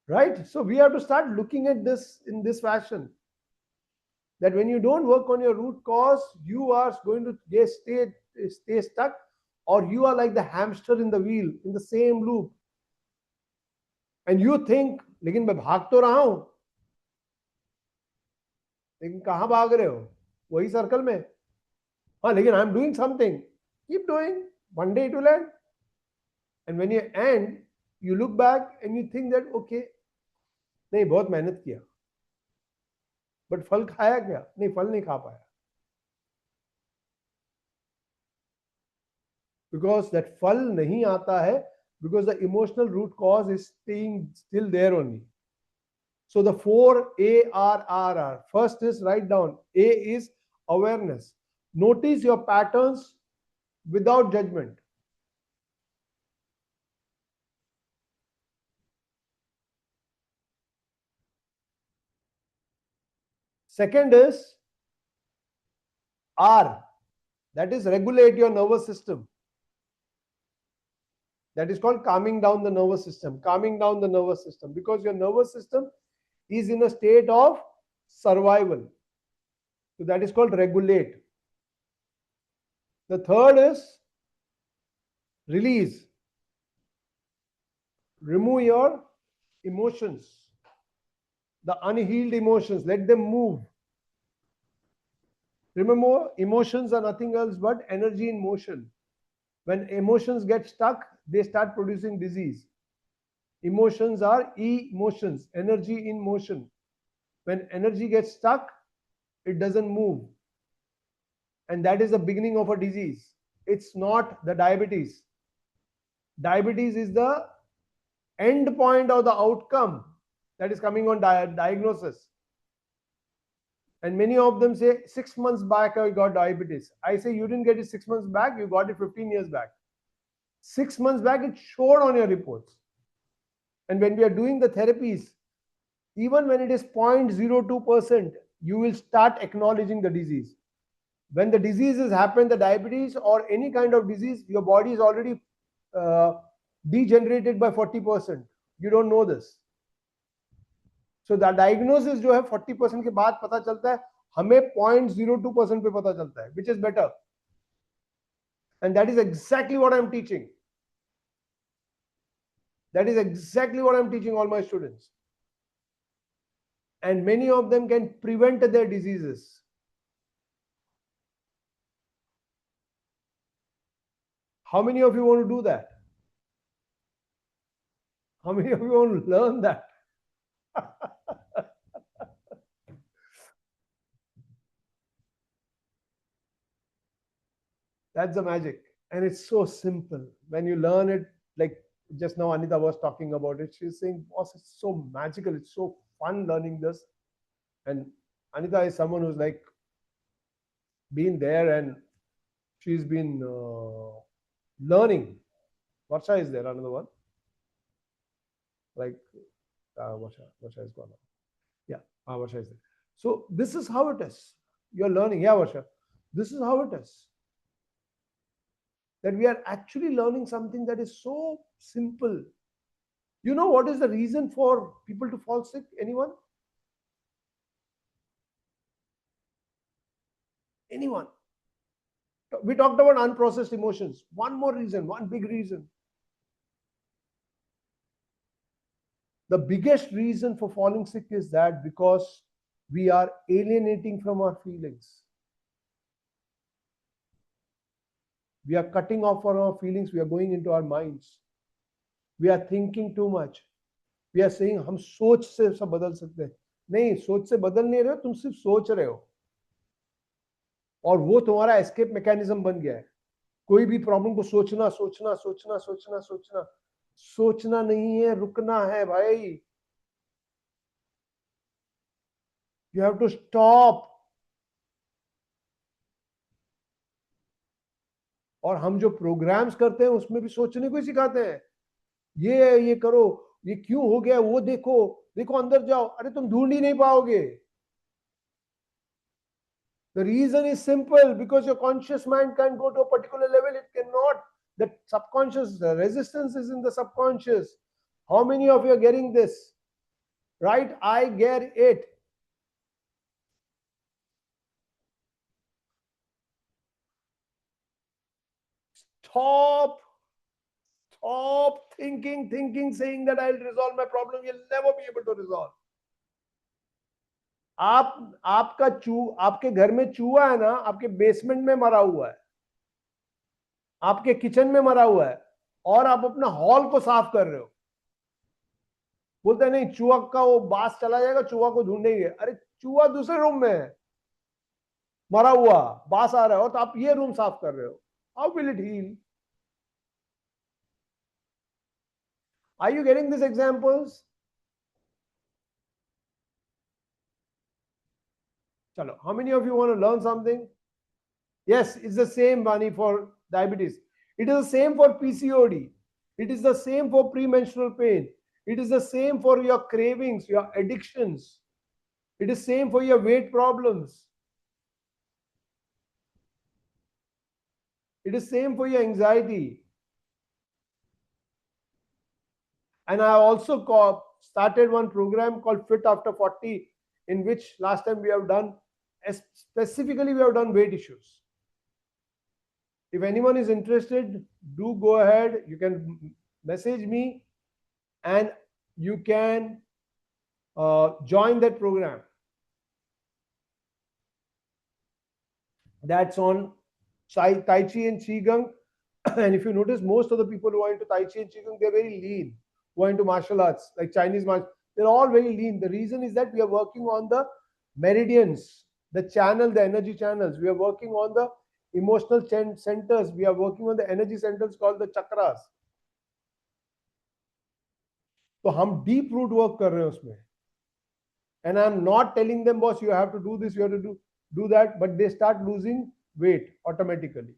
Right? So we have to start looking at this in this fashion. That when you don't work on your root cause, you are going to stay stuck, or you are like the hamster in the wheel, in the same loop. And you think, लेकिन मैं भाग तो रहा हूं, लेकिन कहां भाग रहे हो? वही सर्कल में. हाँ, लेकिन I am doing something. Keep doing. One day it will end. And when you end, you look back and you think that, okay, नहीं, बहुत मेहनत किया, बट फल खाया क्या? नहीं, फल नहीं खा पाया. Because that फल नहीं आता है, because the emotional root cause is still there only. So the 4 ARRR. First is, write down. A is awareness. Notice your patterns without judgment. Second is R. That is regulate your nervous system. That is called calming down the nervous system. Calming down the nervous system, because your nervous system is in a state of survival. So that is called regulate. The third is release. Remove your emotions, the unhealed emotions, let them move. Remember, emotions are nothing else but energy in motion. When emotions get stuck, they start producing disease. Emotions are emotions, energy in motion. When energy gets stuck, it doesn't move. And that is the beginning of a disease. It's not the diabetes. Diabetes is the end point of the outcome that is coming on diagnosis. And many of them say 6 months back I got diabetes. I say you didn't get it 6 months back, you got it 15 years back. 6 months back it showed on your reports. And when we are doing the therapies, even when it is 0.02%, you will start acknowledging the disease. When the disease has happened, the diabetes or any kind of disease, your body is already degenerated by 40%. You don't know this. So the diagnosis जो है 40% के बाद पता चलता है, हमें 0.02% पे पता चलता है, which is better. And that is exactly what I'm teaching. That is exactly what I'm teaching all my students. And many of them can prevent their diseases. How many of you want to do that? How many of you want to learn that? That's the magic. And it's so simple. When you learn it, like just now Anita was talking about it, she's saying, boss, it's so magical. It's so fun learning this. And Anita is someone who's like been there and she's been learning. Varsha is there, another one. Like Varsha is gone. Yeah, Varsha is there. So this is how it is. You're learning. Yeah, Varsha. This is how it is. That we are actually learning something that is so simple. You know what is the reason for people to fall sick? Anyone? Anyone? We talked about unprocessed emotions. One more reason, one big reason. The biggest reason for falling sick is that because we are alienating from our feelings. We are cutting off from our feelings. We are going into our minds. We are thinking too much. We are saying हम सोच से सब बदल सकते हैं. नहीं, सोच से बदल नहीं रहे हो, तुम सिर्फ सोच रहे हो. और वो तुम्हारा एस्केप मैकेनिज्म बन गया है. कोई भी प्रॉब्लम को सोचना सोचना सोचना सोचना सोचना सोचना नहीं है, रुकना है भाई. You have to stop. और हम जो प्रोग्राम्स करते हैं उसमें भी सोचने को ही सिखाते हैं. ये करो, ये क्यों हो गया, वो देखो, देखो अंदर जाओ. अरे तुम ढूंढ ही नहीं पाओगे. The reason is simple, because your conscious mind can't go to a particular level. It cannot. The subconscious, the resistance is in the subconscious. How many of you are getting this? Right? I get it. Stop thinking, saying that I'll resolve my problem. You'll never be able to resolve. आपके घर में चूहा है ना, आपके basement में मरा हुआ है, आपके किचन में मरा हुआ है, और आप अपना हॉल को साफ कर रहे हो. बोलते नहीं, चूहा का वो बास चला जाएगा, चूहा को ढूंढेंगे. अरे चूहा दूसरे रूम में है, मरा हुआ, बास आ रहा है, और तो आप ये रूम साफ कर रहे हो. How will it heal? Are you getting these examples? Chalo, how many of you want to learn something? Yes, it's the same, Bani, for diabetes. It is the same for PCOD. It is the same for premenstrual pain. It is the same for your cravings, your addictions. It is same for your weight problems. It is same for your anxiety. And I also started one program called Fit After 40, in which last time we have done, specifically we have done weight issues. If anyone is interested, do go ahead. You can message me and you can join that program. That's on Tai Chi and Qigong. And if you notice, most of the people who are into Tai Chi and Qigong, they're very lean. Who are into martial arts, like Chinese martial, they're all very lean. The reason is that we are working on the meridians, the channel, the energy channels. We are working on the emotional centers. We are working on the energy centers called the chakras. So हम deep root work कर रहे हैं उसमें. And I'm not telling them, boss, you have to do this, you have to do that, but they start losing weight automatically.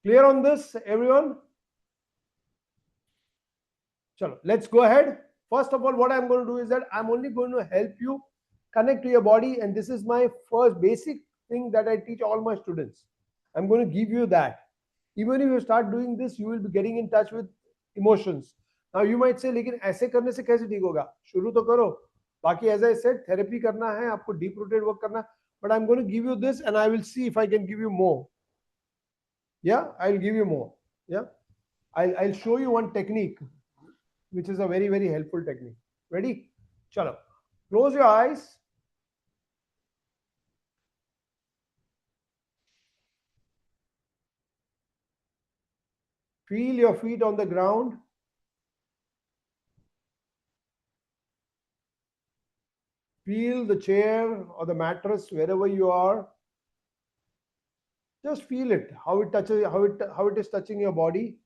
Clear on this, everyone? Chalo, let's go ahead. First of all, what I'm going to do is that I'm only going to help you connect to your body, and this is my first basic thing that I teach all my students. I'm going to give you that. Even if you start doing this, you will be getting in touch with emotions. Now you might say, लेकिन ऐसे करने से कैसे ठीक होगा? शुरू तो करो. बाकी as I said, therapy करना है, आपको deep rooted work करना है. but I'm going to give you this and I will see if I can give you more. Yeah, I'll give you more. Yeah, I'll show you one technique, which is a very, very helpful technique. Ready? Chalo. Close your eyes. Feel your feet on the ground. Feel the chair or the mattress wherever you are. Just feel it, how it touches, how it is touching your body.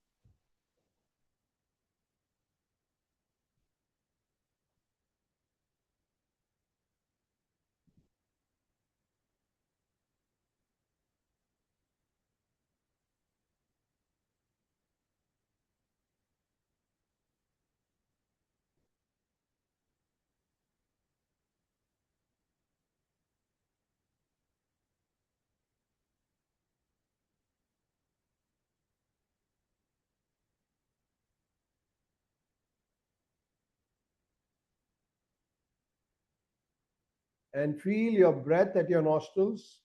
And feel your breath at your nostrils.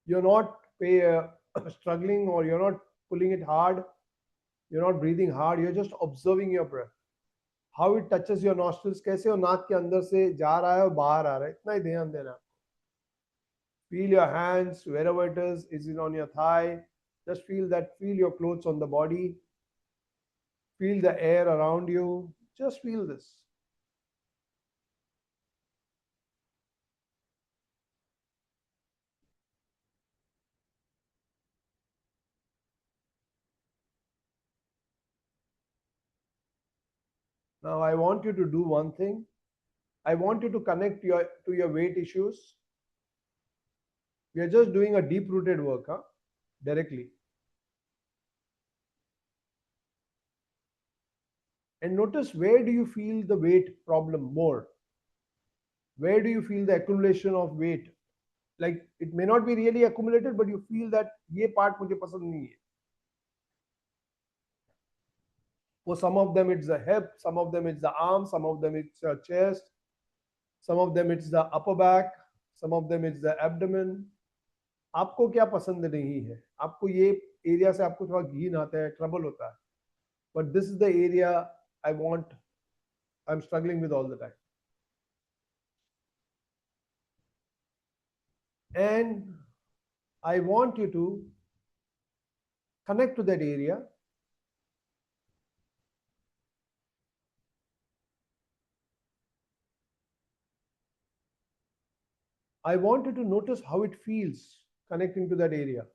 You're not struggling, or you're not pulling it hard. You're not breathing hard. You're just observing your breath. How it touches your nostrils. कैसे वो नाक के अंदर से जा रहा है और बाहर आ रहा है. इतना ही ध्यान देना. Feel your hands wherever it is. Is it on your thigh? Just feel that. Feel your clothes on the body. Feel the air around you. Just feel this. Now I want you to do one thing. I want you to connect to your weight issues. We are just doing a deep rooted work, huh? Directly. And notice, where do you feel the weight problem more? Where do you feel the accumulation of weight? Like, it may not be really accumulated, but you feel that ये part मुझे पसंद नहीं है. For some of them it's the hip, some of them it's the arm, some of them it's your chest, some of them it's the upper back, some of them it's the abdomen. आपको क्या पसंद नहीं है? आपको ये area से आपको थोड़ा घिन आता है, ट्रबल होता है. But this is the area I'm struggling with all the time. And I want you to connect to that area. I want you to notice how it feels connecting to that area.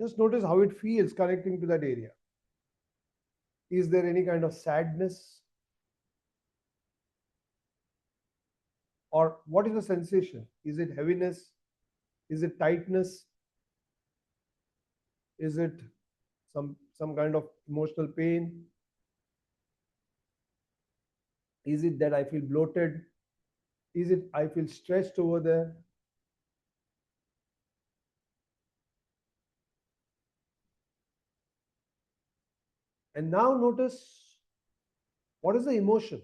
Just notice how it feels connecting to that area. Is there any kind of sadness? Or what is the sensation? Is it heaviness? Is it tightness? Is it some kind of emotional pain? Is it that I feel bloated? Is it I feel stretched over there? And now notice, what is the emotion?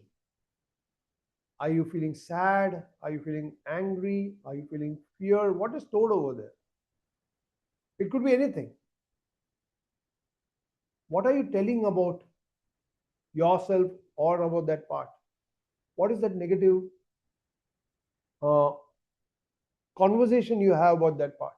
Are you feeling sad? Are you feeling angry? Are you feeling fear? What is stored over there? It could be anything. What are you telling about yourself or about that part? What is that negative uh, conversation you have about that part?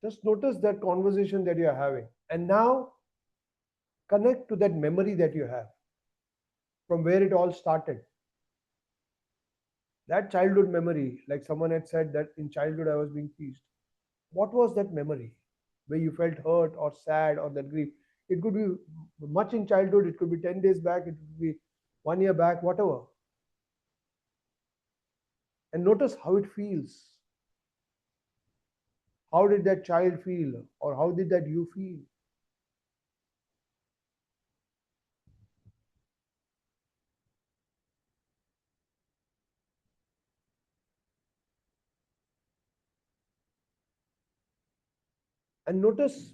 Just notice that conversation that you're having. And now connect to that memory that you have from where it all started. That childhood memory, like someone had said that in childhood I was being teased. What was that memory where you felt hurt or sad or that grief? It could be much in childhood, it could be 10 days back, it could be 1 year back, whatever. And notice how it feels. How did that child feel? Or how did that you feel? And notice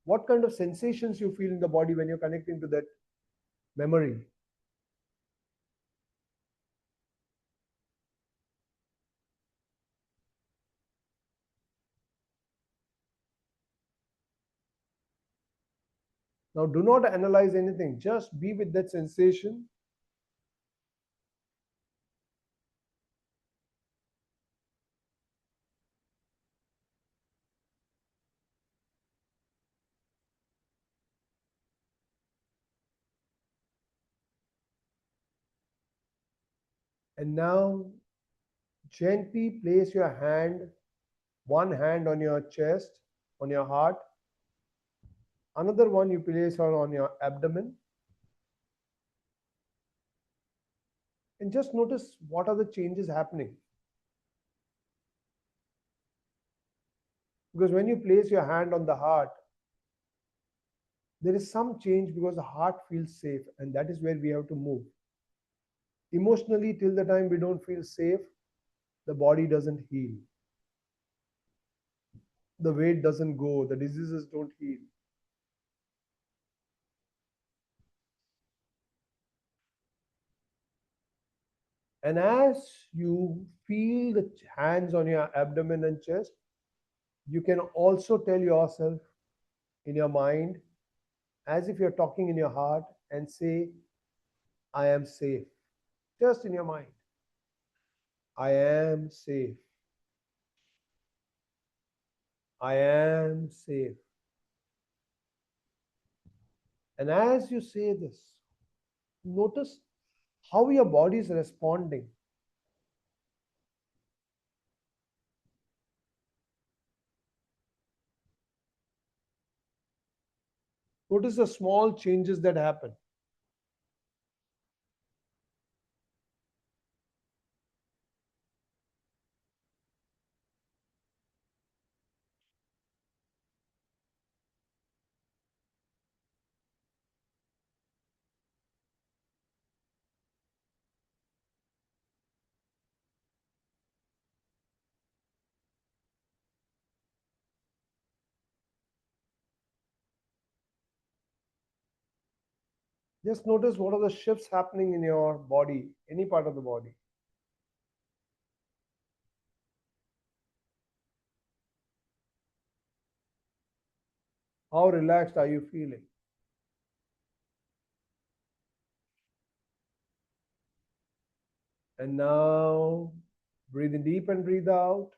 what kind of sensations you feel in the body when you're connecting to that memory. Now, do not analyze anything, just be with that sensation. And now, gently place your hand, one hand on your chest, on your heart, another one you place on your abdomen, and just notice what are the changes happening. Because when you place your hand on the heart, there is some change because the heart feels safe, and that is where we have to move. Emotionally, till the time we don't feel safe, the body doesn't heal. The weight doesn't go, the diseases don't heal. And as you feel the hands on your abdomen and chest, you can also tell yourself in your mind, as if you're talking in your heart, and say, I am safe. Just in your mind. I am safe. I am safe. And as you say this, notice how your body is responding. Notice the small changes that happen. Just notice what are the shifts happening in your body, any part of the body. How relaxed are you feeling? And now breathe in deep and breathe out.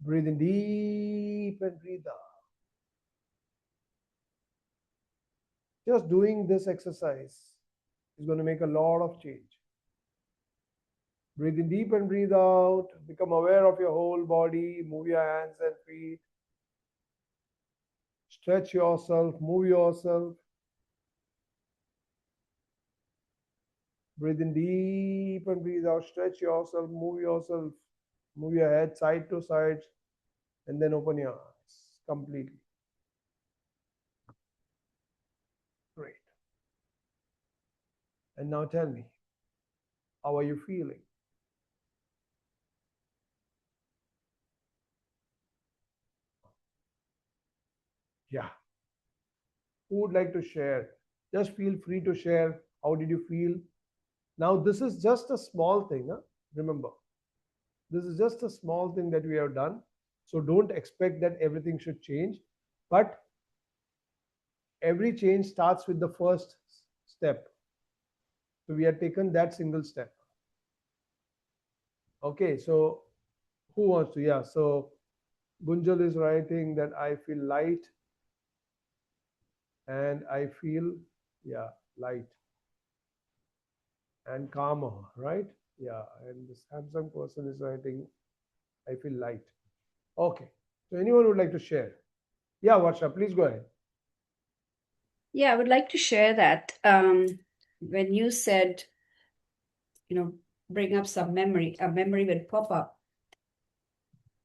Breathe in deep and breathe out. Just doing this exercise is going to make a lot of change. Breathe in deep and breathe out. Become aware of your whole body. Move your hands and feet. Stretch yourself. Move yourself. Breathe in deep and breathe out. Stretch yourself. Move yourself. Move your head side to side. And then open your eyes completely. Great. And now tell me, how are you feeling? Yeah. Who would like to share? Just feel free to share. How did you feel? Now, this is just a small thing. Huh? Remember, this is just a small thing that we have done. So don't expect that everything should change. But every change starts with the first step. So we have taken that single step. Okay, so who wants to? Yeah, so Gunjal is writing that I feel light and I feel, yeah, light and calmer, right? Yeah, and the Samsung person is writing, I feel light. Okay, so anyone would like to share? Yeah, Varsha, please go ahead. Yeah, I would like to share that. When you said, bring up some memory, a memory will pop up.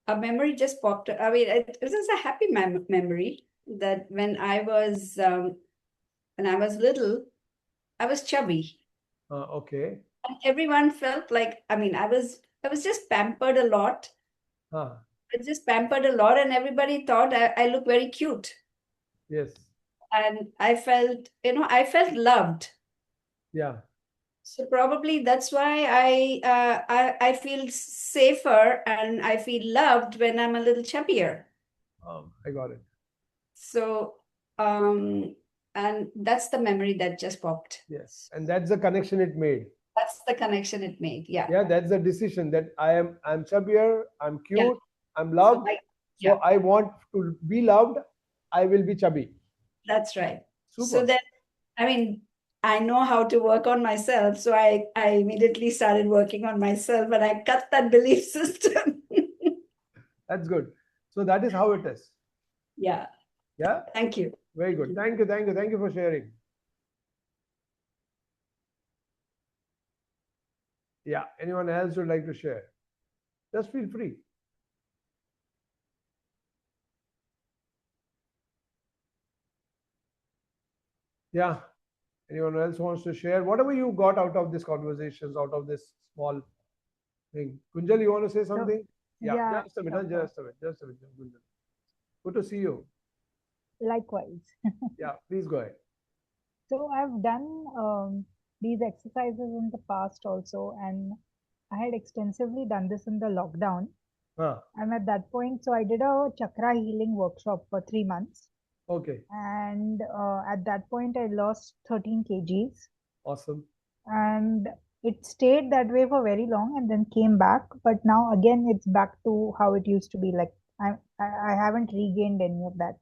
A memory just popped. I mean, it was a happy memory that when I was little, I was chubby, Okay. and everyone felt like, I was just pampered a lot. Huh. I was just pampered a lot, and everybody thought I look very cute, Yes. and I felt loved. Yeah. So probably that's why I feel safer and I feel loved when I'm a little chubbier. I got it. So and that's the memory that just popped. Yes. And that's the connection it made. That's the connection it made. Yeah. Yeah, that's the decision that I'm chubbier, I'm cute, Yeah. I'm loved. So So I want to be loved, I will be chubby. that's right. So Super. then, I know how to work on myself. So I immediately started working on myself and I cut that belief system. That's good. So that is how it is. Yeah. Yeah. Thank you. Very good. Thank you. Thank you. Thank you for sharing. Yeah. Anyone else would like to share? Just feel free. Yeah. Anyone else wants to share? Whatever you got out of this conversations, out of this small thing. Kunjal, you want to say something? Yeah. Just a minute. Just a minute. Just a minute. Kunjal. Good to see you. Likewise. Yeah. Please go ahead. So I've done these exercises in the past also, and I had extensively done this in the lockdown. Huh. And at that point, so I did a chakra healing workshop for 3 months. Okay. And at that point, I lost 13 kgs. Awesome. And it stayed that way for very long and then came back. But now again, it's back to how it used to be. Like I haven't regained any of that.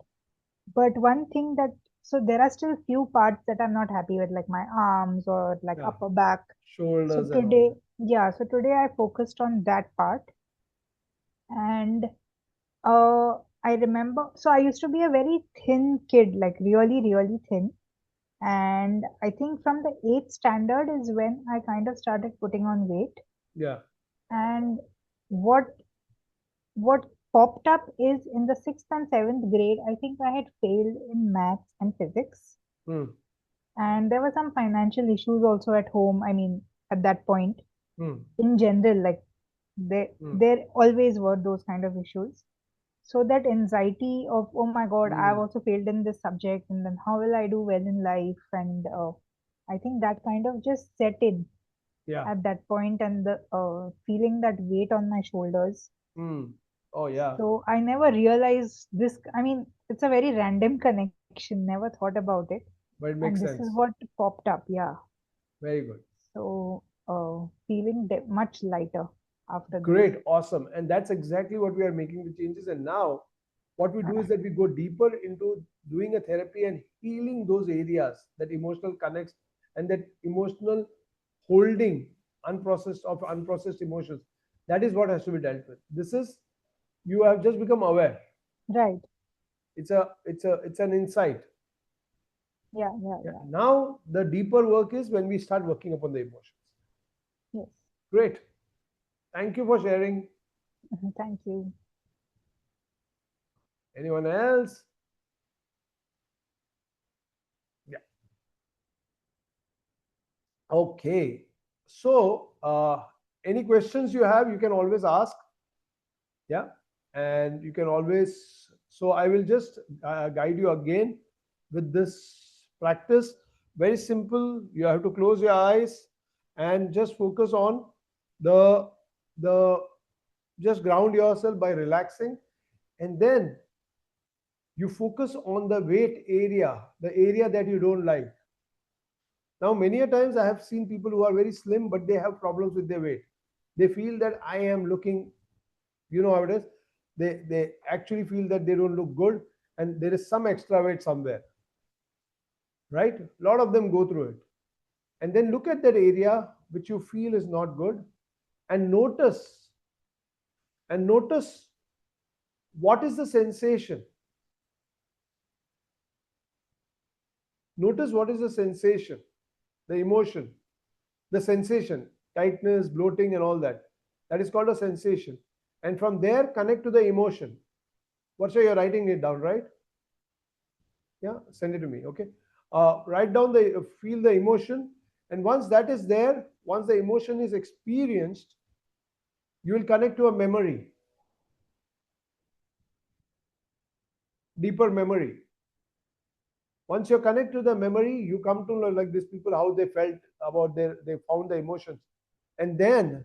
But one thing that, so there are still few parts that I'm not happy with, like my arms or like Yeah. upper back. So Shoulders and all. today, yeah, so today I focused on that part. And I remember, so I used to be a very thin kid, like really, really thin. And I think from the eighth standard is when I kind of started putting on weight. Yeah. And what popped up is in the sixth and seventh grade, I think I had failed in maths and physics. Hmm. And there were some financial issues also at home. I mean, at that point, Hmm. in general, like there always were those kind of issues. So that anxiety of, oh my God, I've also failed in this subject, and then how will I do well in life? And I think that kind of just set in Yeah. at that point, and the feeling that weight on my shoulders. Hmm. Oh yeah. So I never realized this. I mean, it's a very random connection, never thought about it. But it And makes this is sense. what popped up. Yeah. Very good. So feeling much lighter after this. Great. Awesome. And that's exactly what we are making the changes. And now what we do is that we go deeper into doing a therapy and healing those areas, that emotional connects and that emotional holding unprocessed emotions. That is what has to be dealt with. This is, you have just become aware. Right. It's an insight. Yeah. Now the deeper work is when we start working upon the emotions. Yes. Great. Thank you for sharing. Thank you. Anyone else? Yeah. Okay. So any questions you have, you can always ask. Yeah. And you can always, so I will just guide you again with this practice. Very simple. You have to close your eyes and just focus on the just ground yourself by relaxing, and then you focus on the weight area, the area that you don't like. Now, many a times I have seen people who are very slim, but they have problems with their weight. They feel that I am looking, you know how it is. They actually feel that they don't look good and there is some extra weight somewhere, right? A lot of them go through it. And then look at that area which you feel is not good and notice what is the sensation. Notice what is the sensation, the emotion, the sensation, tightness, bloating, and all that. That is called a sensation. And from there, connect to the emotion. What's you're writing it down, right? Yeah, send it to me. Okay. Write down feel the emotion, and once that is there, once the emotion is experienced, you will connect to a memory, deeper memory. Once you connect to the memory, you come to know, like these people, how they felt about they found the emotions. And then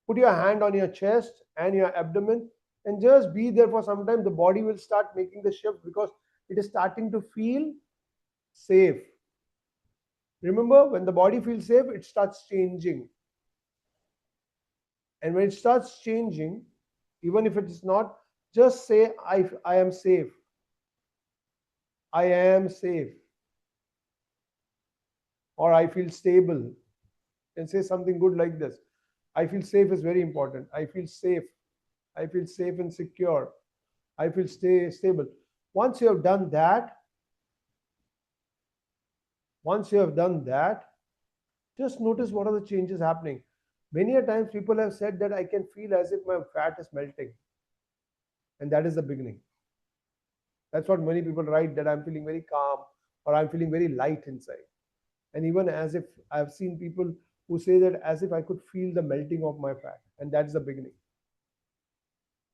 put your hand on your chest and your abdomen and just be there for some time. The body will start making the shift because it is starting to feel safe. Remember, when the body feels safe, it starts changing. And when it starts changing, even if it is not, just say, I am safe. I am safe. Or I feel stable. And say something good like this. I feel safe is very important. I feel safe. I feel safe and secure. I feel stable. Once you have done that, just notice what are the changes happening. Many a times people have said that I can feel as if my fat is melting. And that is the beginning. That's what many people write, that I'm feeling very calm or I'm feeling very light inside. And even as if I've seen people who say that as if I could feel the melting of my fat. And that's the beginning.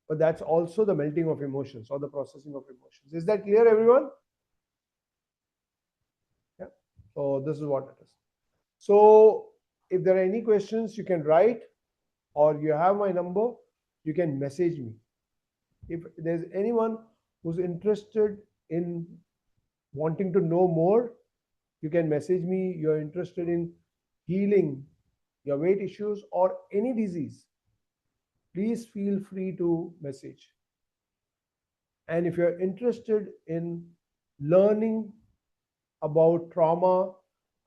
But that's also the melting of emotions or the processing of emotions. Is that clear, everyone? Yeah. So this is what it is. So if there are any questions, you can write, or you have my number, you can message me. If there's anyone who's interested in wanting to know more, you can message me. You're interested in healing your weight issues or any disease, please feel free to message. And if you're interested in learning about trauma,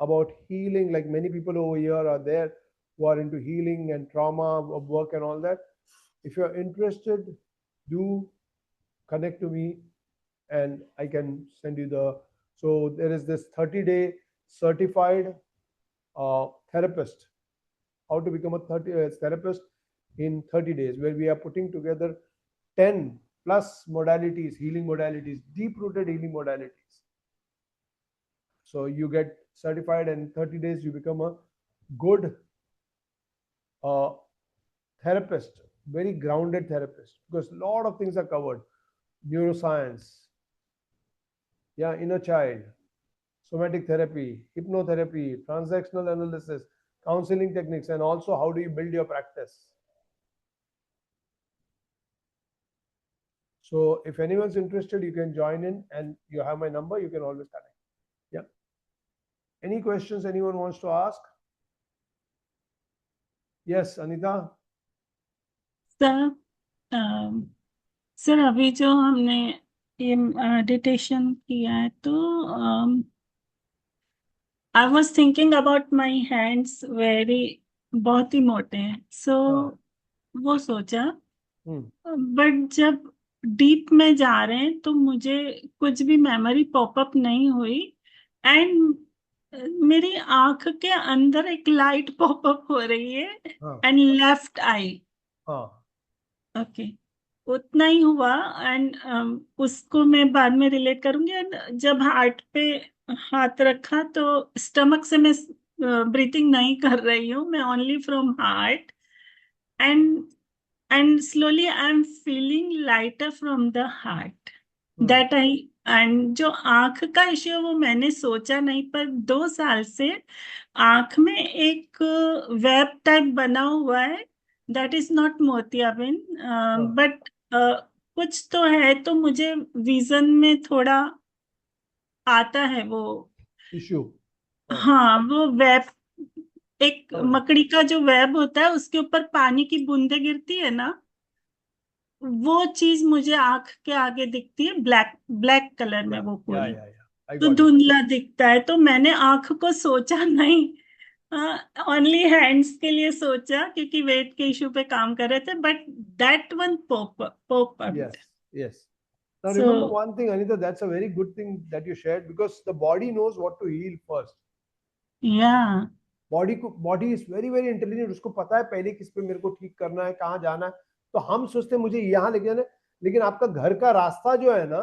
about healing, like many people over here are there who are into healing and trauma work and all that, if you're interested, do connect to me and I can send you so there is this 30-day certified therapist, how to become a therapist in 30 days, where we are putting together 10 plus modalities, healing modalities, deep-rooted healing modalities. So you get certified and in 30 days you become a good therapist, very grounded therapist, because a lot of things are covered. Neuroscience, yeah, inner child, somatic therapy, hypnotherapy, transactional analysis, counseling techniques, and also how do you build your practice. So if anyone's interested, you can join in and you have my number, you can always connect. Yeah. Any questions anyone wants to ask? Yes, Anita. Sir अभी जो हमने ये meditation किया है तो I was thinking about my hands very बहुत ही मोटे हैं सो वो सोचा बट जब डीप में जा रहे हैं तो मुझे कुछ भी मेमोरी पॉपअप नहीं हुई एंड मेरी आंख के अंदर एक लाइट पॉपअप हो रही है एंड लेफ्ट आई ओके उतना ही हुआ एंड उसको मैं बाद में रिलेट करूंगी एंड जब हार्ट पे हाथ रखा तो स्टमक से मैं ब्रीथिंग नहीं कर रही हूँ मैं only from heart and slowly I'm feeling lighter from the heart that I and जो आंख का इश्यू वो मैंने सोचा नहीं पर 2 साल से आंख में एक वेब टाइप बना हुआ है दैट इज नॉट मोतियाबिंद बट कुछ तो है तो मुझे विजन में थोड़ा आता है वो इश्यू हाँ वो वेब एक मकड़ी का जो वेब होता है उसके ऊपर पानी की बूंदें गिरती है ना वो चीज मुझे आंख के आगे दिखती है, ब्लैक ब्लैक कलर में वो पूरी, I तो got it. धुंधला दिखता है। तो मैंने आंख को सोचा नहीं, ओनली हैंड्स के लिए सोचा क्योंकि वेट के इशू पे काम कर रहे थे, but that one pop Yes, yes. Now remember So one thing, Anita, that's a very good thing that you shared because the body knows what to heal first. yeah, body is very very intelligent, उसको पता है पहले किस पे मेरे को ठीक करना है, कहाँ जाना है। तो हम सोचते हैं मुझे यहाँ लेके जाना है, लेकिन आपका घर का रास्ता जो है ना,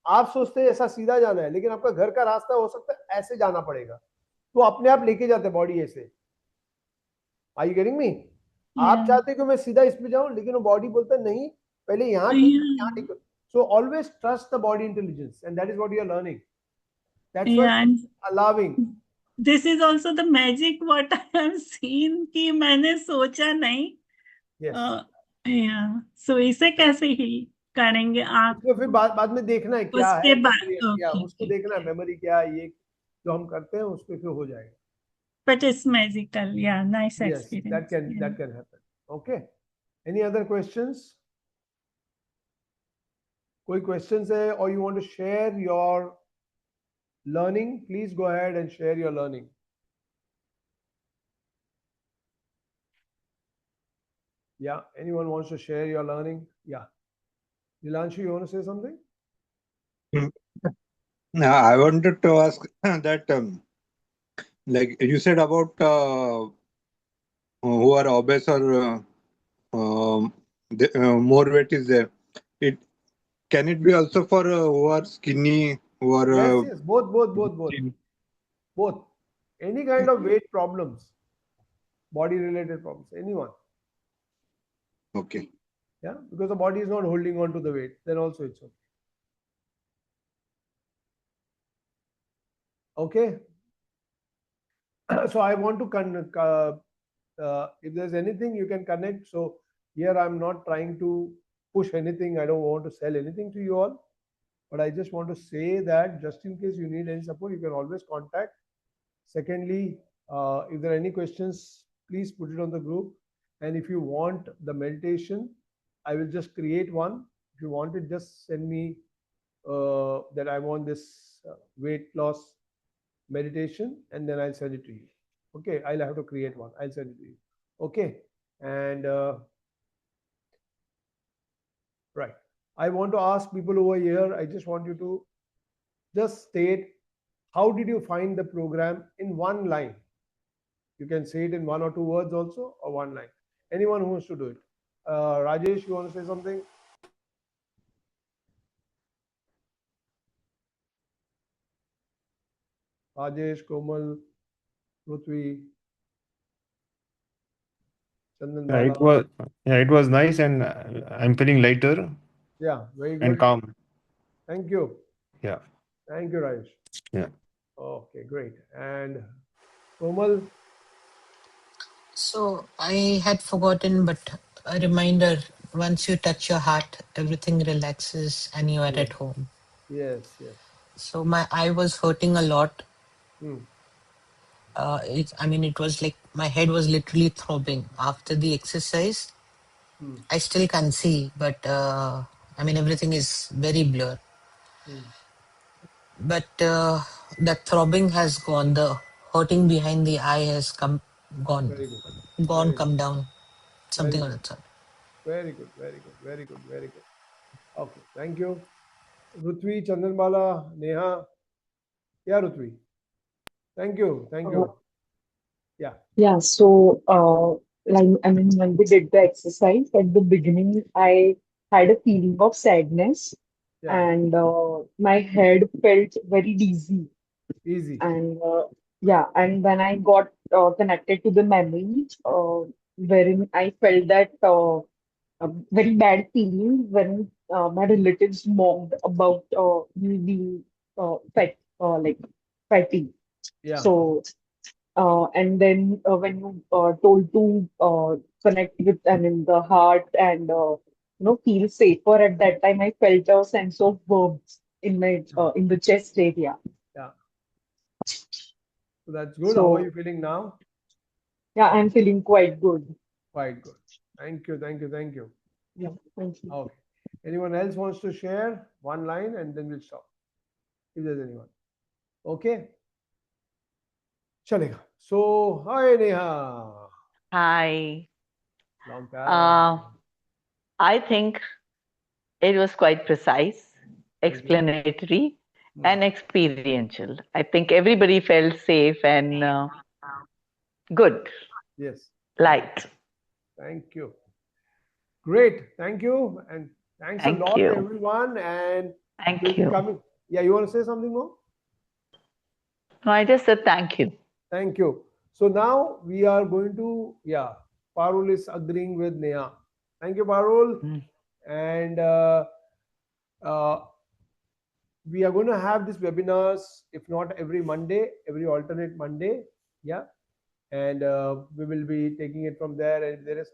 आप सोचते हैं ऐसा सीधा जाना है, लेकिन आपका घर का रास्ता हो सकता है ऐसे जाना पड़ेगा, तो अपने आप लेके जाते हैं बॉडी ऐसे। Are you getting me? आप yeah, चाहते कि मैं सीधा इसमें जाऊं, लेकिन वो बॉडी बोलता है नहीं, पहले यहाँ ठीक कर, यहाँ ठीक yeah, कर। So always trust the body intelligence and that is what you are learning, that's yeah. Why And allowing. this is also the magic what I have seen कि मैंने सोचा नहीं। यस, सो इसे कैसे ही करेंगे आंख उसको फिर बाद में देखना है क्या उसके है, बाद? या ओके उसको ओके, देखना है मेमोरी क्या है, ये जो हम करते हैं उस पे फिर हो जाएगा। बट इट्स मैजिकल, या nice yes, that experience. Can happen. Okay, any other questions? कोई क्वेश्चंस है और you want to share your learning, please go ahead and share your learning. Yeah, anyone wants to share your learning? Yeah, Nilanshu, you want to say something? Now, I wanted to ask that, like you said about who are obese or more weight is there. It can it be also for who are skinny, who are Yes, both. Any kind of weight problems, body related problems, anyone. okay. Yeah, because the body is not holding on to the weight, then also it's okay. Okay. So I want to if there's anything you can connect. So here I'm not trying to push anything. I don't want to sell anything to you all, but I just want to say that just in case you need any support, you can always contact. Secondly, if there are any questions, please put it on the group. And if you want the meditation, I will just create one. If you want it, just send me that I want this weight loss meditation, and then I'll send it to you. Okay, I'll have to create one. I'll send it to you. Okay, and right. I want to ask people over here. I just want you to just state how did you find the program in one line. You can say it in 1 or 2 words also, or one line. Anyone who wants to do it. Rajesh, you want to say something? Rajesh, Komal, Prithvi, Chandan Yeah, Bala. it was nice, and I'm feeling lighter Yeah, very and good. calm. Thank you. Yeah, Thank you, Rajesh. yeah. Okay, great. And Komal, So I had forgotten, but a reminder, once you touch your heart, everything relaxes and you are yes, at home. yes, yes. So my eye was hurting a lot. Hmm. It was like my head was literally throbbing after the exercise. Hmm. I still can't see, but everything is very blur. Hmm. But that throbbing has gone. The hurting behind the eye has gone, Very good. Very good. come down. Very Something of good. that sort. Very good. Very good. Very good. Very good. Okay. Thank you. Rutvi, Chandanbala, Neha. Yeah, Rutvi. Thank you. Thank Uh, you. Yeah. yeah, so like I mean, when we did the exercise at the beginning, I had a feeling of sadness, Yeah. and my head felt very dizzy. Easy. And yeah, and when I got connected to the memory, wherein I felt that a very bad feeling when my relatives mocked about me being like fatty. Yeah. So, and then when you told to connect with, I mean, the heart and feel safer at that time, I felt a sense of warmth in my in the chest area. Yeah. So that's good. How are you So, feeling now? yeah, I'm feeling quite good. Quite good. Thank you. Thank you. Thank you. Yeah, thank you. Okay. Anyone else wants to share one line and then we'll stop. If there's anyone. Okay. Chalega. So, hi Neha. Hi. Long time. Uh, I think it was quite precise, explanatory, and experiential. I think everybody felt safe and good, Yes. light. Thank you. Great. Thank you. And thanks a Thank lot, you. everyone. And we'll Thank be you. coming. Yeah, you want to say something more? No, I just said thank you. Thank you. So now we are going to, yeah, Parul is agreeing with Neha. Thank you, Parul. And uh, we are going to have these webinars, if not every Monday, every alternate Monday. Yeah. And we will be taking it from there. And if there is